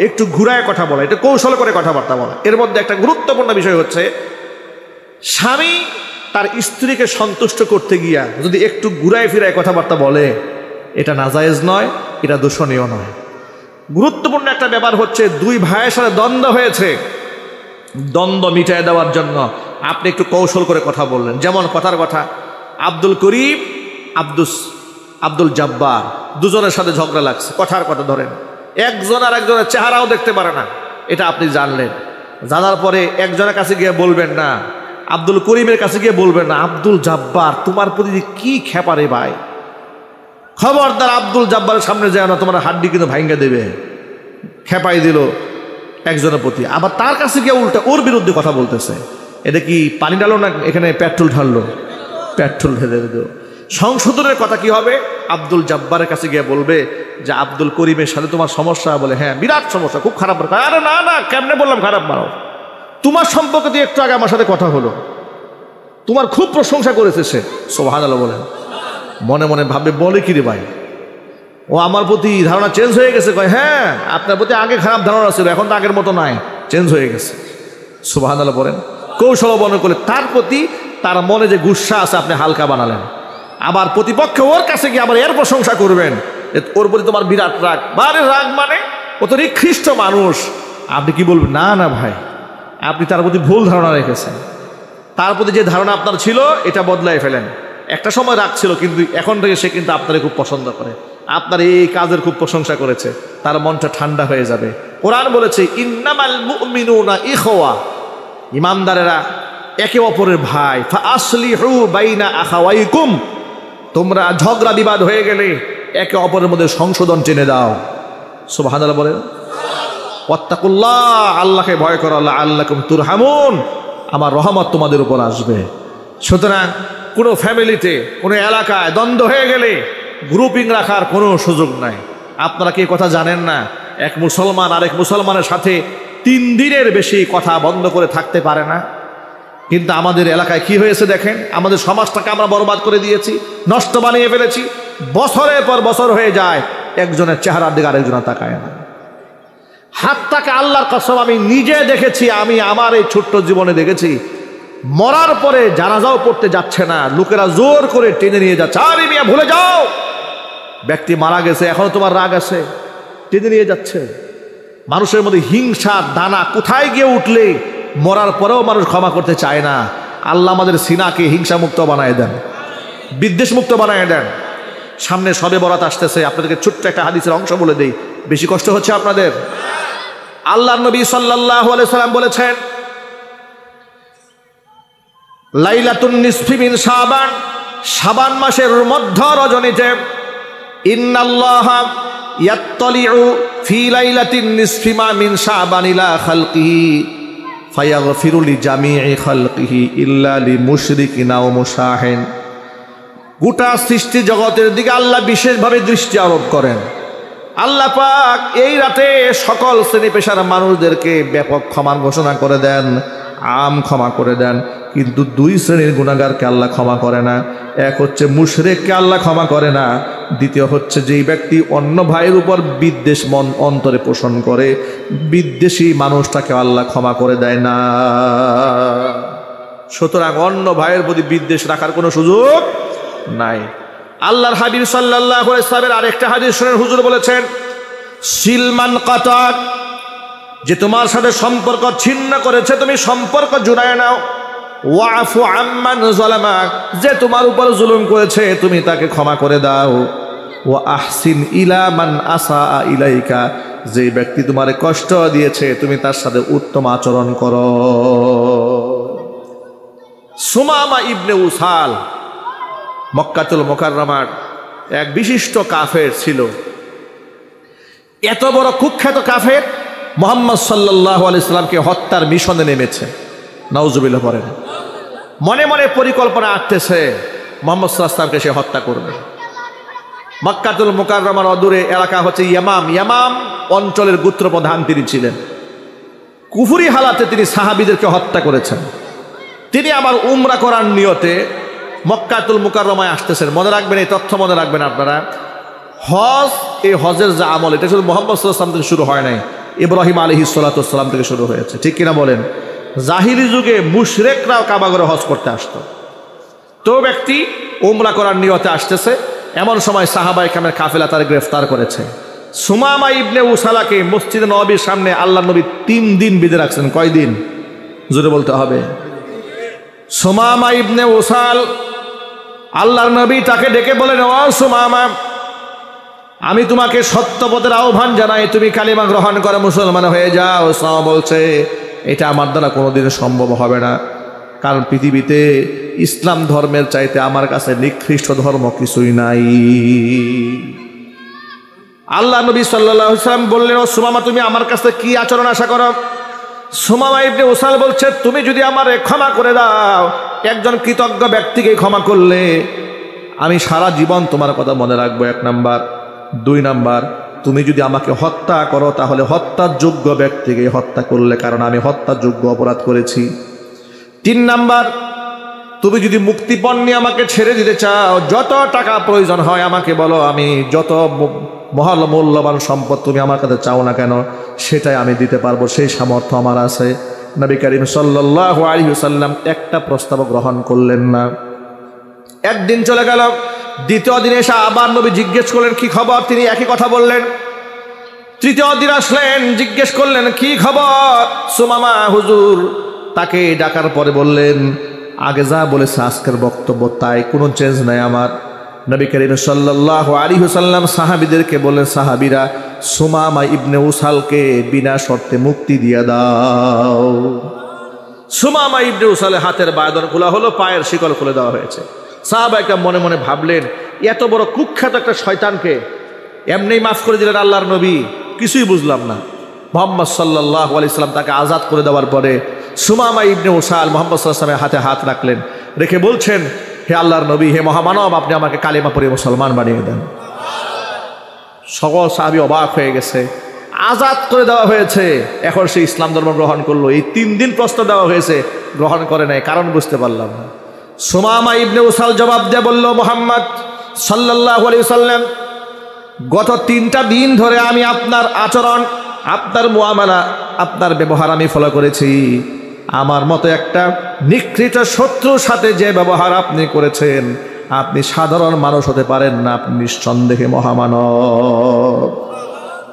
একটু ঘুরায় কথা বলা, এটা কৌশল করে কথাবার্তা বলা। এর মধ্যে একটা গুরুত্বপূর্ণ বিষয় হচ্ছে, স্বামী তার স্ত্রীকে সন্তুষ্ট করতে গিয়া যদি একটু ঘুরায় ফিরায় কথাবার্তা বলে, এটা নাজায়েজ নয়, এটা দূষণীয় নয়। গুরুত্বপূর্ণ একটা ব্যাপার হচ্ছে, দুই ভাইয়ের সাথে দ্বন্দ্ব হয়েছে, দ্বন্দ্ব মিটায় দেওয়ার জন্য আপনি একটু কৌশল করে কথা বললেন। যেমন কথার কথা, আব্দুল করিম আব্দুল জব্বার দুজনের সাথে ঝগড়া লাগছে, কথার কথা ধরেন, একজন আর একজনের চেহারাও দেখতে পারে না, এটা আপনি জানলেন। জানার পরে একজনের কাছে গিয়ে বলবেন না, আব্দুল করিমের কাছে গিয়ে বলবেন না, আব্দুল জব্বার তোমার প্রতি কি খেপারে ভাই, খবরদার আব্দুল জব্বারের সামনে যায় না, তোমার হাড্ডি কিন্তু ভাঙ্গা দেবে। খেপাই দিল একজনের প্রতি, আবার তার কাছে গিয়ে উল্টা ওর বিরুদ্ধে কথা বলতেছে। এটা কি পানি ঢালো না এখানে পেট্রোল ঢাললো? পেট্রোল ঢেলে দিল। সংশোধনের কথা কি হবে? আব্দুল জব্বারের কাছে গিয়ে বলবে যে আব্দুল করিমের সাথে তোমার সমস্যা, বলে হ্যাঁ বিরাট সমস্যা, খুব খারাপ। আরে না না, কেমনে বললাম খারাপ মারো, তোমার সম্পর্কে দিয়ে একটু আগে আমার সাথে কথা হলো, তোমার খুব প্রশংসা করেছে সে। সুবহানাল্লাহ বলেন। মনে মনে ভাববে, বলে কি রে ভাই, ও আমার প্রতি ধারণা চেঞ্জ হয়ে গেছে। কয় হ্যাঁ, আপনার প্রতি আগে খারাপ ধারণা ছিল, এখন তো আগের মতো নাই, চেঞ্জ হয়ে গেছে। সুবহানাল্লাহ বলেন। কৌশল অবলম্বন করলে তার প্রতি তার মনে যে গুসা আছে আপনি হালকা বানালেন। আবার প্রতিপক্ষ ওর কাছে গিয়ে আবার এর প্রশংসা করবেন, ওর প্রতি তোমার বিরাট রাগ। বারে রাগ মানে ও তো নিকৃষ্ট মানুষ। আপনি কি বলবেন? না না ভাই, আপনি তার প্রতি ভুল ধারণা রেখেছেন, তার প্রতি যে ধারণা আপনার ছিল এটা বদলাই ফেলেন। একটা সময় রাগ ছিল, কিন্তু এখন থেকে সে কিন্তু আপনাকে খুব পছন্দ করে, আপনার এই কাজের খুব প্রশংসা করেছে, তার মনটা ঠান্ডা হয়ে যাবে। কোরআন বলেছে, ইন্নামাল মুমিনুনা ইখওয়া, ইমানদারেরা একে অপরের ভাই। ফাআসলিহু বাইনা আখাওয়াইকুম, তোমরা ঝগড়া বিবাদ হয়ে গেলে একে অপরের মধ্যে সংশোধন টেনে দাও। সুবহানাল্লাহ বলেন। ওয়াত্তাকুল্লাহ, আল্লাহকে ভয় করো, লাআল্লাকুম তুরহামুন, আমার রহমত তোমাদের উপর আসবে। সুতরাং কোনো ফ্যামিলিতে, কোনো এলাকায় দ্বন্দ্ব হয়ে গেলে গ্রুপিং রাখার কোনো সুযোগ নাই। আপনারা কি কথা জানেন না, এক মুসলমান আরেক মুসলমানের সাথে 3 দিনের বেশি কথা বন্ধ করে থাকতে পারে না? কিন্তু আমাদের এলাকায় কি হয়েছে দেখেন, আমাদের সমাজটাকে আমরা বরবাদ করে দিয়েছি, নষ্ট বানিয়ে ফেলেছি। বছরের পর বছর হয়ে যায়, একজনের চেহারার দিকে আরেকজনের তাকায় না। হাতটাকে আল্লাহর কসম আমি নিজে দেখেছি, আমি আমার এই ছোট্ট জীবনে দেখেছি, মরার পরে জানাজাও পড়তে যাচ্ছে না, লোকেরা জোর করে টেনে নিয়ে যাচ্ছে। আরে মিয়া ভুলে যাও, ব্যক্তি মারা গেছে, এখনো তোমার রাগ আছে, টেনে নিয়ে যাচ্ছে। মানুষের মধ্যে হিংসার দানা কোথায় গিয়ে উঠলে মরার পরেও মানুষ ক্ষমা করতে চায় না। আল্লাহ আমাদের সিনাকে হিংসা মুক্ত বানায় দেন, বিদ্বেষ মুক্ত বানায় দেন। সামনে শবে বরাত আসতেছে, আপনাদেরকে ছোট্ট একটা হাদিসের অংশ বলে দেই, বেশি কষ্ট হচ্ছে আপনাদের। আল্লাহর নবী সাল্লাল্লাহু আলাইহি সাল্লাম বলেছেন, লাইলাতুন নিসফি মিন শাবান, শাবান মাসের মধ্য রজনীতে, ইন্নাল্লাহা ইয়াত্তালিউ ফি লাইলাতিন নিসফি মা মিন শাবান ইলা খালকিহি ফায়াগফিরু লিজামিই খালকিহি ইল্লা লিমুশরিকিন আও মুশাহিন। গোটা সৃষ্টি জগতের দিকে আল্লাহ বিশেষভাবে দৃষ্টি আরোপ করেন। আল্লাহ পাক এই রাতে সকল শ্রেণী পেশার মানুষদেরকে ব্যাপক ক্ষমার ঘোষণা করে দেন, আম ক্ষমা করে দেন, কিন্তু দুই শ্রেণীর গুনাহগারকে আল্লাহ ক্ষমা করে না। এক হচ্ছে মুশরিককে আল্লাহ ক্ষমা করে না, দ্বিতীয় হচ্ছে যেই ব্যক্তি অন্য ভাইয়ের উপর বিদ্বেষ মন অন্তরে পোষণ করে, বিদ্বেষী মানুষটাকে আল্লাহ ক্ষমা করে দেয় না। সুতরাং অন্য ভাইয়ের প্রতি বিদ্বেষ রাখার কোনো সুযোগ নাই। আল্লাহর হাবিব সাল্লাল্লাহু আলাইহি ওয়াসাল্লামের আরেকটা হাদিস শুনেন, হুজুর বলেছেন, সিলমান কাতাক, যে তোমার সাথে সম্পর্ক ছিন্ন করেছে তুমি সম্পর্ক জুড়ায় নাও। ওয়াফু আম্মান যালামাক, যে তোমার উপর জুলুম করেছে তুমি তাকে ক্ষমা করে দাও। ওয়া আহসিন ইলা মান আসা ইলাইকা, যে ব্যক্তি তোমারে কষ্ট দিয়েছে তুমি তার সাথে উত্তম আচরণ করো। সুমামা ইবনে উসাল মক্কাতুল মুকাররমার এক বিশিষ্ট কাফের ছিল। এত বড় কুখ্যাত কাফের মুহাম্মদ সাল্লাল্লাহু আলাইহি সাল্লামকে হত্যার মিশনে নেমেছে। নাউজুবিল্লাহ পড়েন। মনে মনে পরিকল্পনা আঁটতেছে মুহাম্মদ সাল্লাল্লাহু আলাইহি সাল্লামকে সে হত্যা করবে। মক্কাতুল মুকাররমার অদূরে এলাকা হচ্ছে ইয়ামাম। ইয়ামাম অঞ্চলের গোত্রপ্রধান তিনি ছিলেন। কুফরি হালাতে তিনি সাহাবীদেরকে হত্যা করেছেন। তিনি আবার উমরা করার নিয়তে মক্কাতুল মুকাররমায় আসতেছেন। মনে রাখবেন, এই তথ্য মনে রাখবেন আপনারা, হজ, এই হজের যে আমল, এটা শুধু মুহাম্মদ সাল্লাল্লাহু আলাইহি ওয়াসাল্লাম থেকে শুরু হয় নাই, ইব্রাহিম আলাইহিস সালাতু ওয়াস সালাম থেকে শুরু হয়েছে। ঠিক কিনা বলেন? জাহিলি যুগে মুশরিকরাও কাবা ঘরে হজ করতে আসতো। তো ব্যক্তি উমরা করার নিয়তে আসতেছে, এমন সময় সাহাবায়ে কেরামের কাফেলা তার গ্রেফতার করেছে। সুমামা ইবনে উসালাকে মসজিদে নববীর সামনে আল্লাহর নবী 3 দিন বেঁধে রাখছেন। কয় দিন? জোরে বলতে হবে। সুমামা ইবনে উসাল, আল্লাহর নবী তাকে ডেকে বলেন, ও সুমামা, আমি তোমাকে সত্য পথের আহ্বান জানাই, তুমি কালিমা গ্রহণ করে মুসলমান হয়ে যাও। সুমামা বলছে, এটা আমার দ্বারা কোনোদিন সম্ভব হবে না, কারণ পৃথিবীতে ইসলাম ধর্মের চাইতে আমার কাছে নিকৃষ্ট ধর্ম কিছুই নাই। আল্লাহ নবী সাল্লাল্লাহু আলাইহি ওয়াসাল্লাম বললেন, ও সুমামা, তুমি আমার কাছে কি আচরণ আশা করো? সুমামা ইবনে উসাল বলছে, তুমি যদি আমারে ক্ষমা করে দাও, একজন কৃতজ্ঞ ব্যক্তিকে ক্ষমা করলে আমি সারা জীবন তোমার কথা মনে রাখবো, 1 নাম্বার। 2 নাম্বার, তুমি যদি আমাকে হত্যা করো তাহলে হত্যার যোগ্য ব্যক্তিকে হত্যা করলে, কারণ আমি হত্যার যোগ্য অপরাধ করেছি। 3 নাম্বার, তুমি যদি মুক্তিপণ নিয়ে আমাকে ছেড়ে দিতে চাও, যত টাকা প্রয়োজন হয় আমাকে বলো, আমি যত মূল্যবান সম্পদ তুমি আমার কাছে চাও না কেন সেটাই আমি দিতে পারবো, সেই সামর্থ্য আমার আছে। নবী করিম সাল্লাল্লাহু আলাইহি ওয়াসাল্লাম একটা প্রস্তাব গ্রহণ করলেন না। একদিন চলে গেল, দ্বিতীয় দিন এসে আবার নবী জিজ্ঞেস করলেন, কি খবর? তিনি একই কথা বললেন। তৃতীয় দিন আসলেন, জিজ্ঞেস করলেন, কি খবর? সুমামা হুজুর তাকে ডাকার পরে বললেন, আগে যা বলেছে আজকের বক্তব্য তাই, কোনো চেঞ্জ নাই আমার। নবী করিম সাল্লাল্লাহু আলাইহি ওয়াসাল্লাম সাহাবীদেরকে বললেন, সাহাবীরা, সুমামা ইবনে উসালকে বিনা শর্তে মুক্তি দিয়ে দাও। সুমামা ইবনে উসালের হাতের বাঁধন খোলা হলো, পায়ের শিকল খুলে দেওয়া হয়েছে। সাহাবায়ে মনে মনে ভাবলেন, এত বড় কুখ্যাত একটা শয়তানকে এমনি মাফ করে দিলেন আল্লাহর নবী, কিছুই বুঝলাম না। মুহাম্মদ সাল্লাল্লাহু আলাইহি ওয়াসাল্লাম তাকে আজাদ করে দেওয়ার পরে সুমামা ইবনে উসাল মুহাম্মদ সাল্লাল্লাহু আলাইহি ওয়াসাল্লামের হাতে হাত রাখলেন, রেখে বলছেন, হে আল্লাহর নবী, হে মহামানব, আপনি আমাকে কালিমা পড়ে মুসলমান বানিয়ে দেন। সকল সাহাবী অবাক হয়ে গেছে, আজাদ করে দেওয়া হয়েছে, এখন সে ইসলাম ধর্ম গ্রহণ করলো। এই 3 দিন প্রস্তাব দেওয়া হয়েছে, গ্রহণ করে নাই, কারণ বুঝতে পারলাম না। সুমামা ইবনে উসাল জবাব দিয়ে বলল, মুহাম্মদ সাল্লাল্লাহু আলাইহি ওয়াসাল্লাম, গত 3টা দিন ধরে আমি আপনার আচরণ, আপনার মুআমালা, আপনার ব্যবহার আমি ফলো করেছি। আমার মতো একটা নিকৃষ্ট শত্রুর সাথে যে ব্যবহার আপনি করেছেন, আপনি সাধারণ মানুষ হতে পারেন না, আপনি নিঃসন্দেহে মহামানব।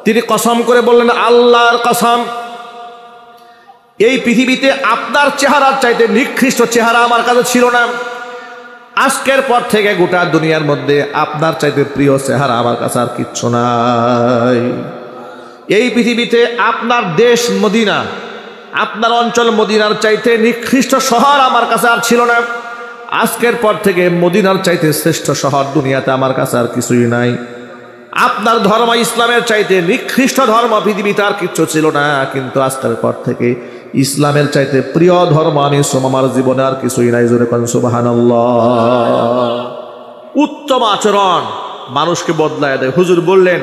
তিনি কসম করে বললেন, আল্লাহর কসম, এই পৃথিবীতে আপনার চেহারার চাইতে নিকৃষ্ট চেহারা আমার কাছে ছিল না। আজকের পর থেকে গোটা দুনিয়ার মধ্যে আপনার চাইতে প্রিয় চেহারা আমার কাছে আর কিচ্ছু নাই। এই পৃথিবীতে আপনার দেশ মদিনা, আপনার অঞ্চল মদিনার চাইতে নিকৃষ্ট শহর আমার কাছে আর ছিল না। আজকের পর থেকে মদিনার চাইতে শ্রেষ্ঠ শহর দুনিয়াতে আমার কাছে আর কিছুই নাই। আপনার ধর্ম ইসলামের চাইতে নিকৃষ্ট ধর্ম পৃথিবীতে আর কিচ্ছু ছিল না, কিন্তু আজকের পর থেকে ইসলামের চাইতে প্রিয় ধর্ম আমি আমার জীবনে আর কিছুই নাই। জোরে কোন সুবহানাল্লাহ। উত্তম আচরণ মানুষকে বদলায় দেয়। হুজুর বললেন,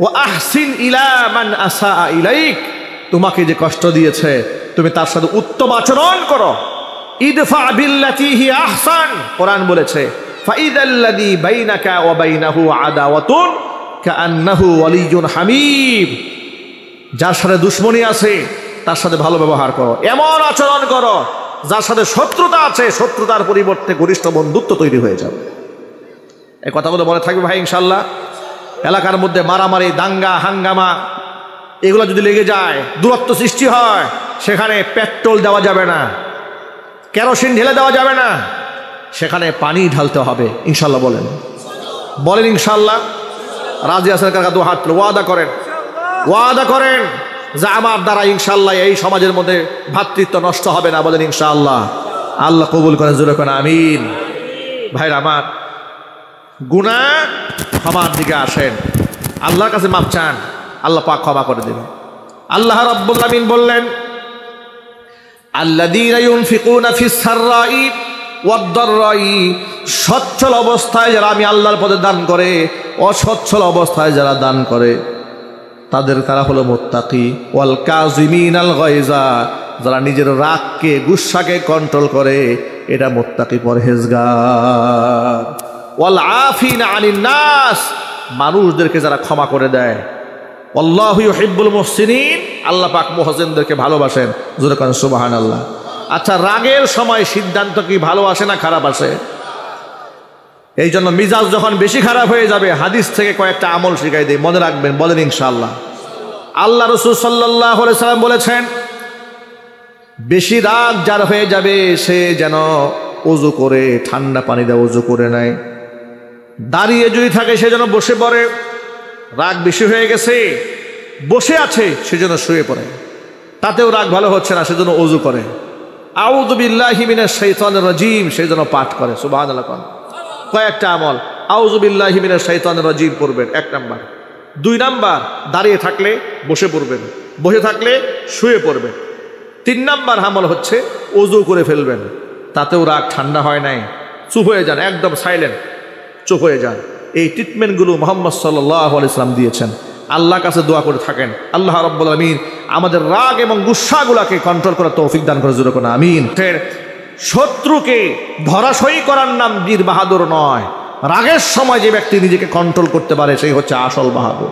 ও আহসিন ইলা মান আসা ইলাইক, তোমাকে যে কষ্ট দিয়েছে তুমি তার সাথে উত্তম আচরণ করো। ইদফা বিল্লাতি হি আহসান, কোরআন বলেছে ফাইদাল্লাযী বাইনাকা ওয়া বাইনাহু আদাওয়াতুন কাআন্নাহু ওয়ালিয়্যুন হামীম, যার সাথে দুশ্মনী আছে তার সাথে ভালো ব্যবহার করো, এমন আচরণ করো যার সাথে শত্রুতা আছে শত্রুতার পরিবর্তে ঘনিষ্ঠ বন্ধুত্ব তৈরি হয়ে যাবে। এই কথাগুলো মনে থাকবে ভাই ইনশাআল্লাহ। এলাকার মধ্যে মারামারি, দাঙ্গা হাঙ্গামা এগুলো যদি লেগে যায়, দূরত্ব সৃষ্টি হয়, সেখানে পেট্রোল দেওয়া যাবে না, কেরোসিন ঢেলে দেওয়া যাবে না, সেখানে পানি ঢালতে হবে। ইনশাল্লাহ বলেন, বলেন ইনশাল্লাহ। রাজি আছেন কাকা? দু হাত ওয়াদা করেন, ওয়াদা করেন যে আমার দ্বারা ইনশাল্লাহ এই সমাজের মধ্যে ভ্রাতৃত্ব নষ্ট হবে না। বলেন ইনশাআল্লাহ। আল্লাহ কবুল করেন, জোরে করেন আমিন। ভাইরা আমার, গুনাহ ক্ষমার দিকে আসেন, আল্লাহর কাছে মাপ চান, আল্লাহ পাক ক্ষমা করে দেবেন। আল্লাহ রাব্বুল আমিন বললেন, আল্লাযীনা ইউনফিকুনা ফিস সাররাই ওয়াদ দাররাই, সচ্ছল অবস্থায় যারা আমি আল্লাহর পথে দান করে, অসচ্ছল অবস্থায় যারা দান করে তারা হলো মুত্তাকি। ওয়াল কাযিমিনাল গায়জা, যারা নিজের রাগকে গুসাকে কন্ট্রোল করে এটা মুত্তাকি পরহেজগার। ওয়াল আফিনা আনিন নাস, মানুষদেরকে যারা ক্ষমা করে দেয়। আল্লাহু ইউহিব্বুল মুহসিনিন, আল্লাহ পাক মুহসিনদেরকে ভালোবাসেন। জোরে কোন সুবহানাল্লাহ। আচ্ছা, রাগের সময় সিদ্ধান্ত কি ভালো আসে না খারাপ আসে? এই জন্য মিজাজ যখন বেশি খারাপ হয়ে যাবে, হাদিস থেকে কয়েকটা আমল শিখাই দেই, মনে রাখবেন। বলেন ইনশাআল্লাহ। আল্লাহ রাসূল সাল্লাল্লাহু আলাইহি সাল্লাম বলেছেন, বেশি রাগ যার হয়ে যাবে সে যেন ওযু করে ঠান্ডা পানি দিয়ে ওযু করে নেয়। দাঁড়িয়ে যদি থাকে সে যেন বসে পড়ে। রাগ বেশি হয়ে গেছে, বসে আছে সেজন্য শুয়ে পড়ে, তাতেও রাগ ভালো হচ্ছে না সেজন্য ওযু করে। আউযু বিল্লাহি মিনাশ শাইতানির রাজীম, সেজন্য পাঠ করে। সুবহানাল্লাহ। কয়েকটা আমল, আউযু বিল্লাহি মিনাশ শাইতানির রাজীম পড়বেন 1 নাম্বার। 2 নাম্বার, দাঁড়িয়ে থাকলে বসে পড়বেন, বসে থাকলে শুয়ে পড়বেন। 3 নাম্বার আমল হচ্ছে ওযু করে ফেলবেন, তাতেও রাগ ঠান্ডা হয় নাই। চুপ হয়ে যান, একদম সাইলেন্ট, চুপ হয়ে যান। এই ট্রিটমেন্টগুলো মুহাম্মদ সাল্লাল্লাহু আলাইহি ওয়াসাল্লাম দিয়েছেন। আল্লাহর কাছে দোয়া করে থাকেন, আল্লাহ রাব্বুল আমিন আমাদের রাগ এবং গুসাগুলাকে কন্ট্রোল করার তৌফিক দান করে। জোরে কোন আমিন। শত্রুকে ধরাশয়ী করার নাম বীর বাহাদুর নয়। রাগের সময় যে ব্যক্তি নিজেকে কন্ট্রোল করতে পারে সেই হচ্ছে আসল বাহাদুর।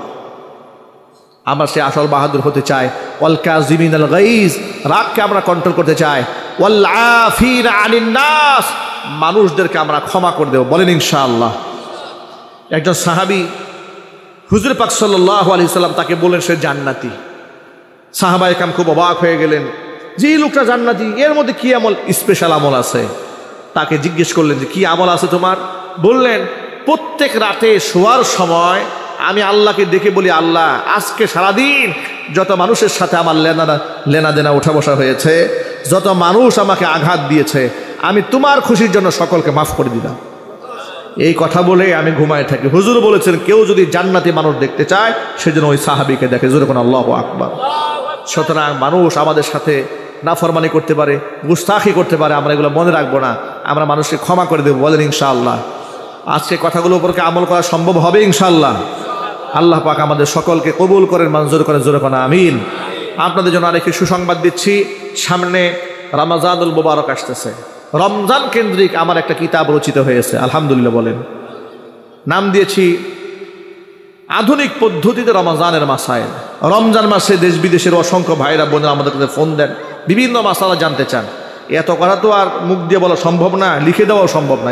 আমরা সে আসল বাহাদুর হতে চাই। ওয়াল কাযিমিনাল গাইজ, রাগকে আমরা কন্ট্রোল করতে চাই। ওয়াল আফিনা আনিন নাস, মানুষদেরকে আমরা ক্ষমা করে দেব। বলেন ইনশাআল্লাহ। একজন সাহাবী হুজুর পাক সাল্লাল্লাহু আলাইহি সাল্লাম তাকে বললেন সে জান্নাতি। সাহাবায়ে কেরাম খুব অবাক হয়ে গেলেন, যে লোকটা জান্নাতি, এর মধ্যে কি আমল স্পেশাল আমল আছে? তাকে জিজ্ঞেস করলেন যে কি আমল আছে তোমার? বললেন, প্রত্যেক রাতে শোয়ার সময় আমি আল্লাহকে ডেকে বলি, আল্লাহ আজকে সারাদিন যত মানুষের সাথে আমার লেনা দেনা ওঠা বসা হয়েছে, যত মানুষ আমাকে আঘাত দিয়েছে, আমি তোমার খুশির জন্য সকলকে মাফ করে দিলাম। এই কথা বলে আমি ঘুমায় থাকি। হুজুর বলেছেন কেউ যদি জান্নাতি মানুষ দেখতে চায় সেজন্য ওই সাহাবীকে দেখে। জোরে কোন আল্লাহু আকবার। সুতরাং মানুষ আমাদের সাথে নাফরমানি করতে পারে, গুস্তাখি করতে পারে, আমরা এগুলো মনে রাখবো না, আমরা মানুষকে ক্ষমা করে দেবো। বলেন ইনশাআল্লাহ। আজকে কথাগুলোর উপরকে আমল করা সম্ভব হবে ইনশাআল্লাহ। আল্লাহ পাক আমাদের সকলকে কবুল করেন, মঞ্জুর করেন। জোরে কোন আমিন। আপনাদের জন্য আরেকটি সুসংবাদ দিচ্ছি, সামনে রমজানুল মুবারক আসতেছে। রমজান কেন্দ্রিক আমার একটা কিতাব রচিত হয়েছে, আলহামদুলিল্লাহ বলেন। নাম দিয়েছি আধুনিক পদ্ধতিতে রমজানের মাসায়েল। রমজান মাসে দেশ বিদেশের অসংখ্য ভাইরা বোনেরা আমাদের কাছে ফোন দেন, বিভিন্ন মাসালা জানতে চান। এত কথা তো আর মুখ দিয়ে বলা সম্ভব না, লিখে দেওয়াও সম্ভব না।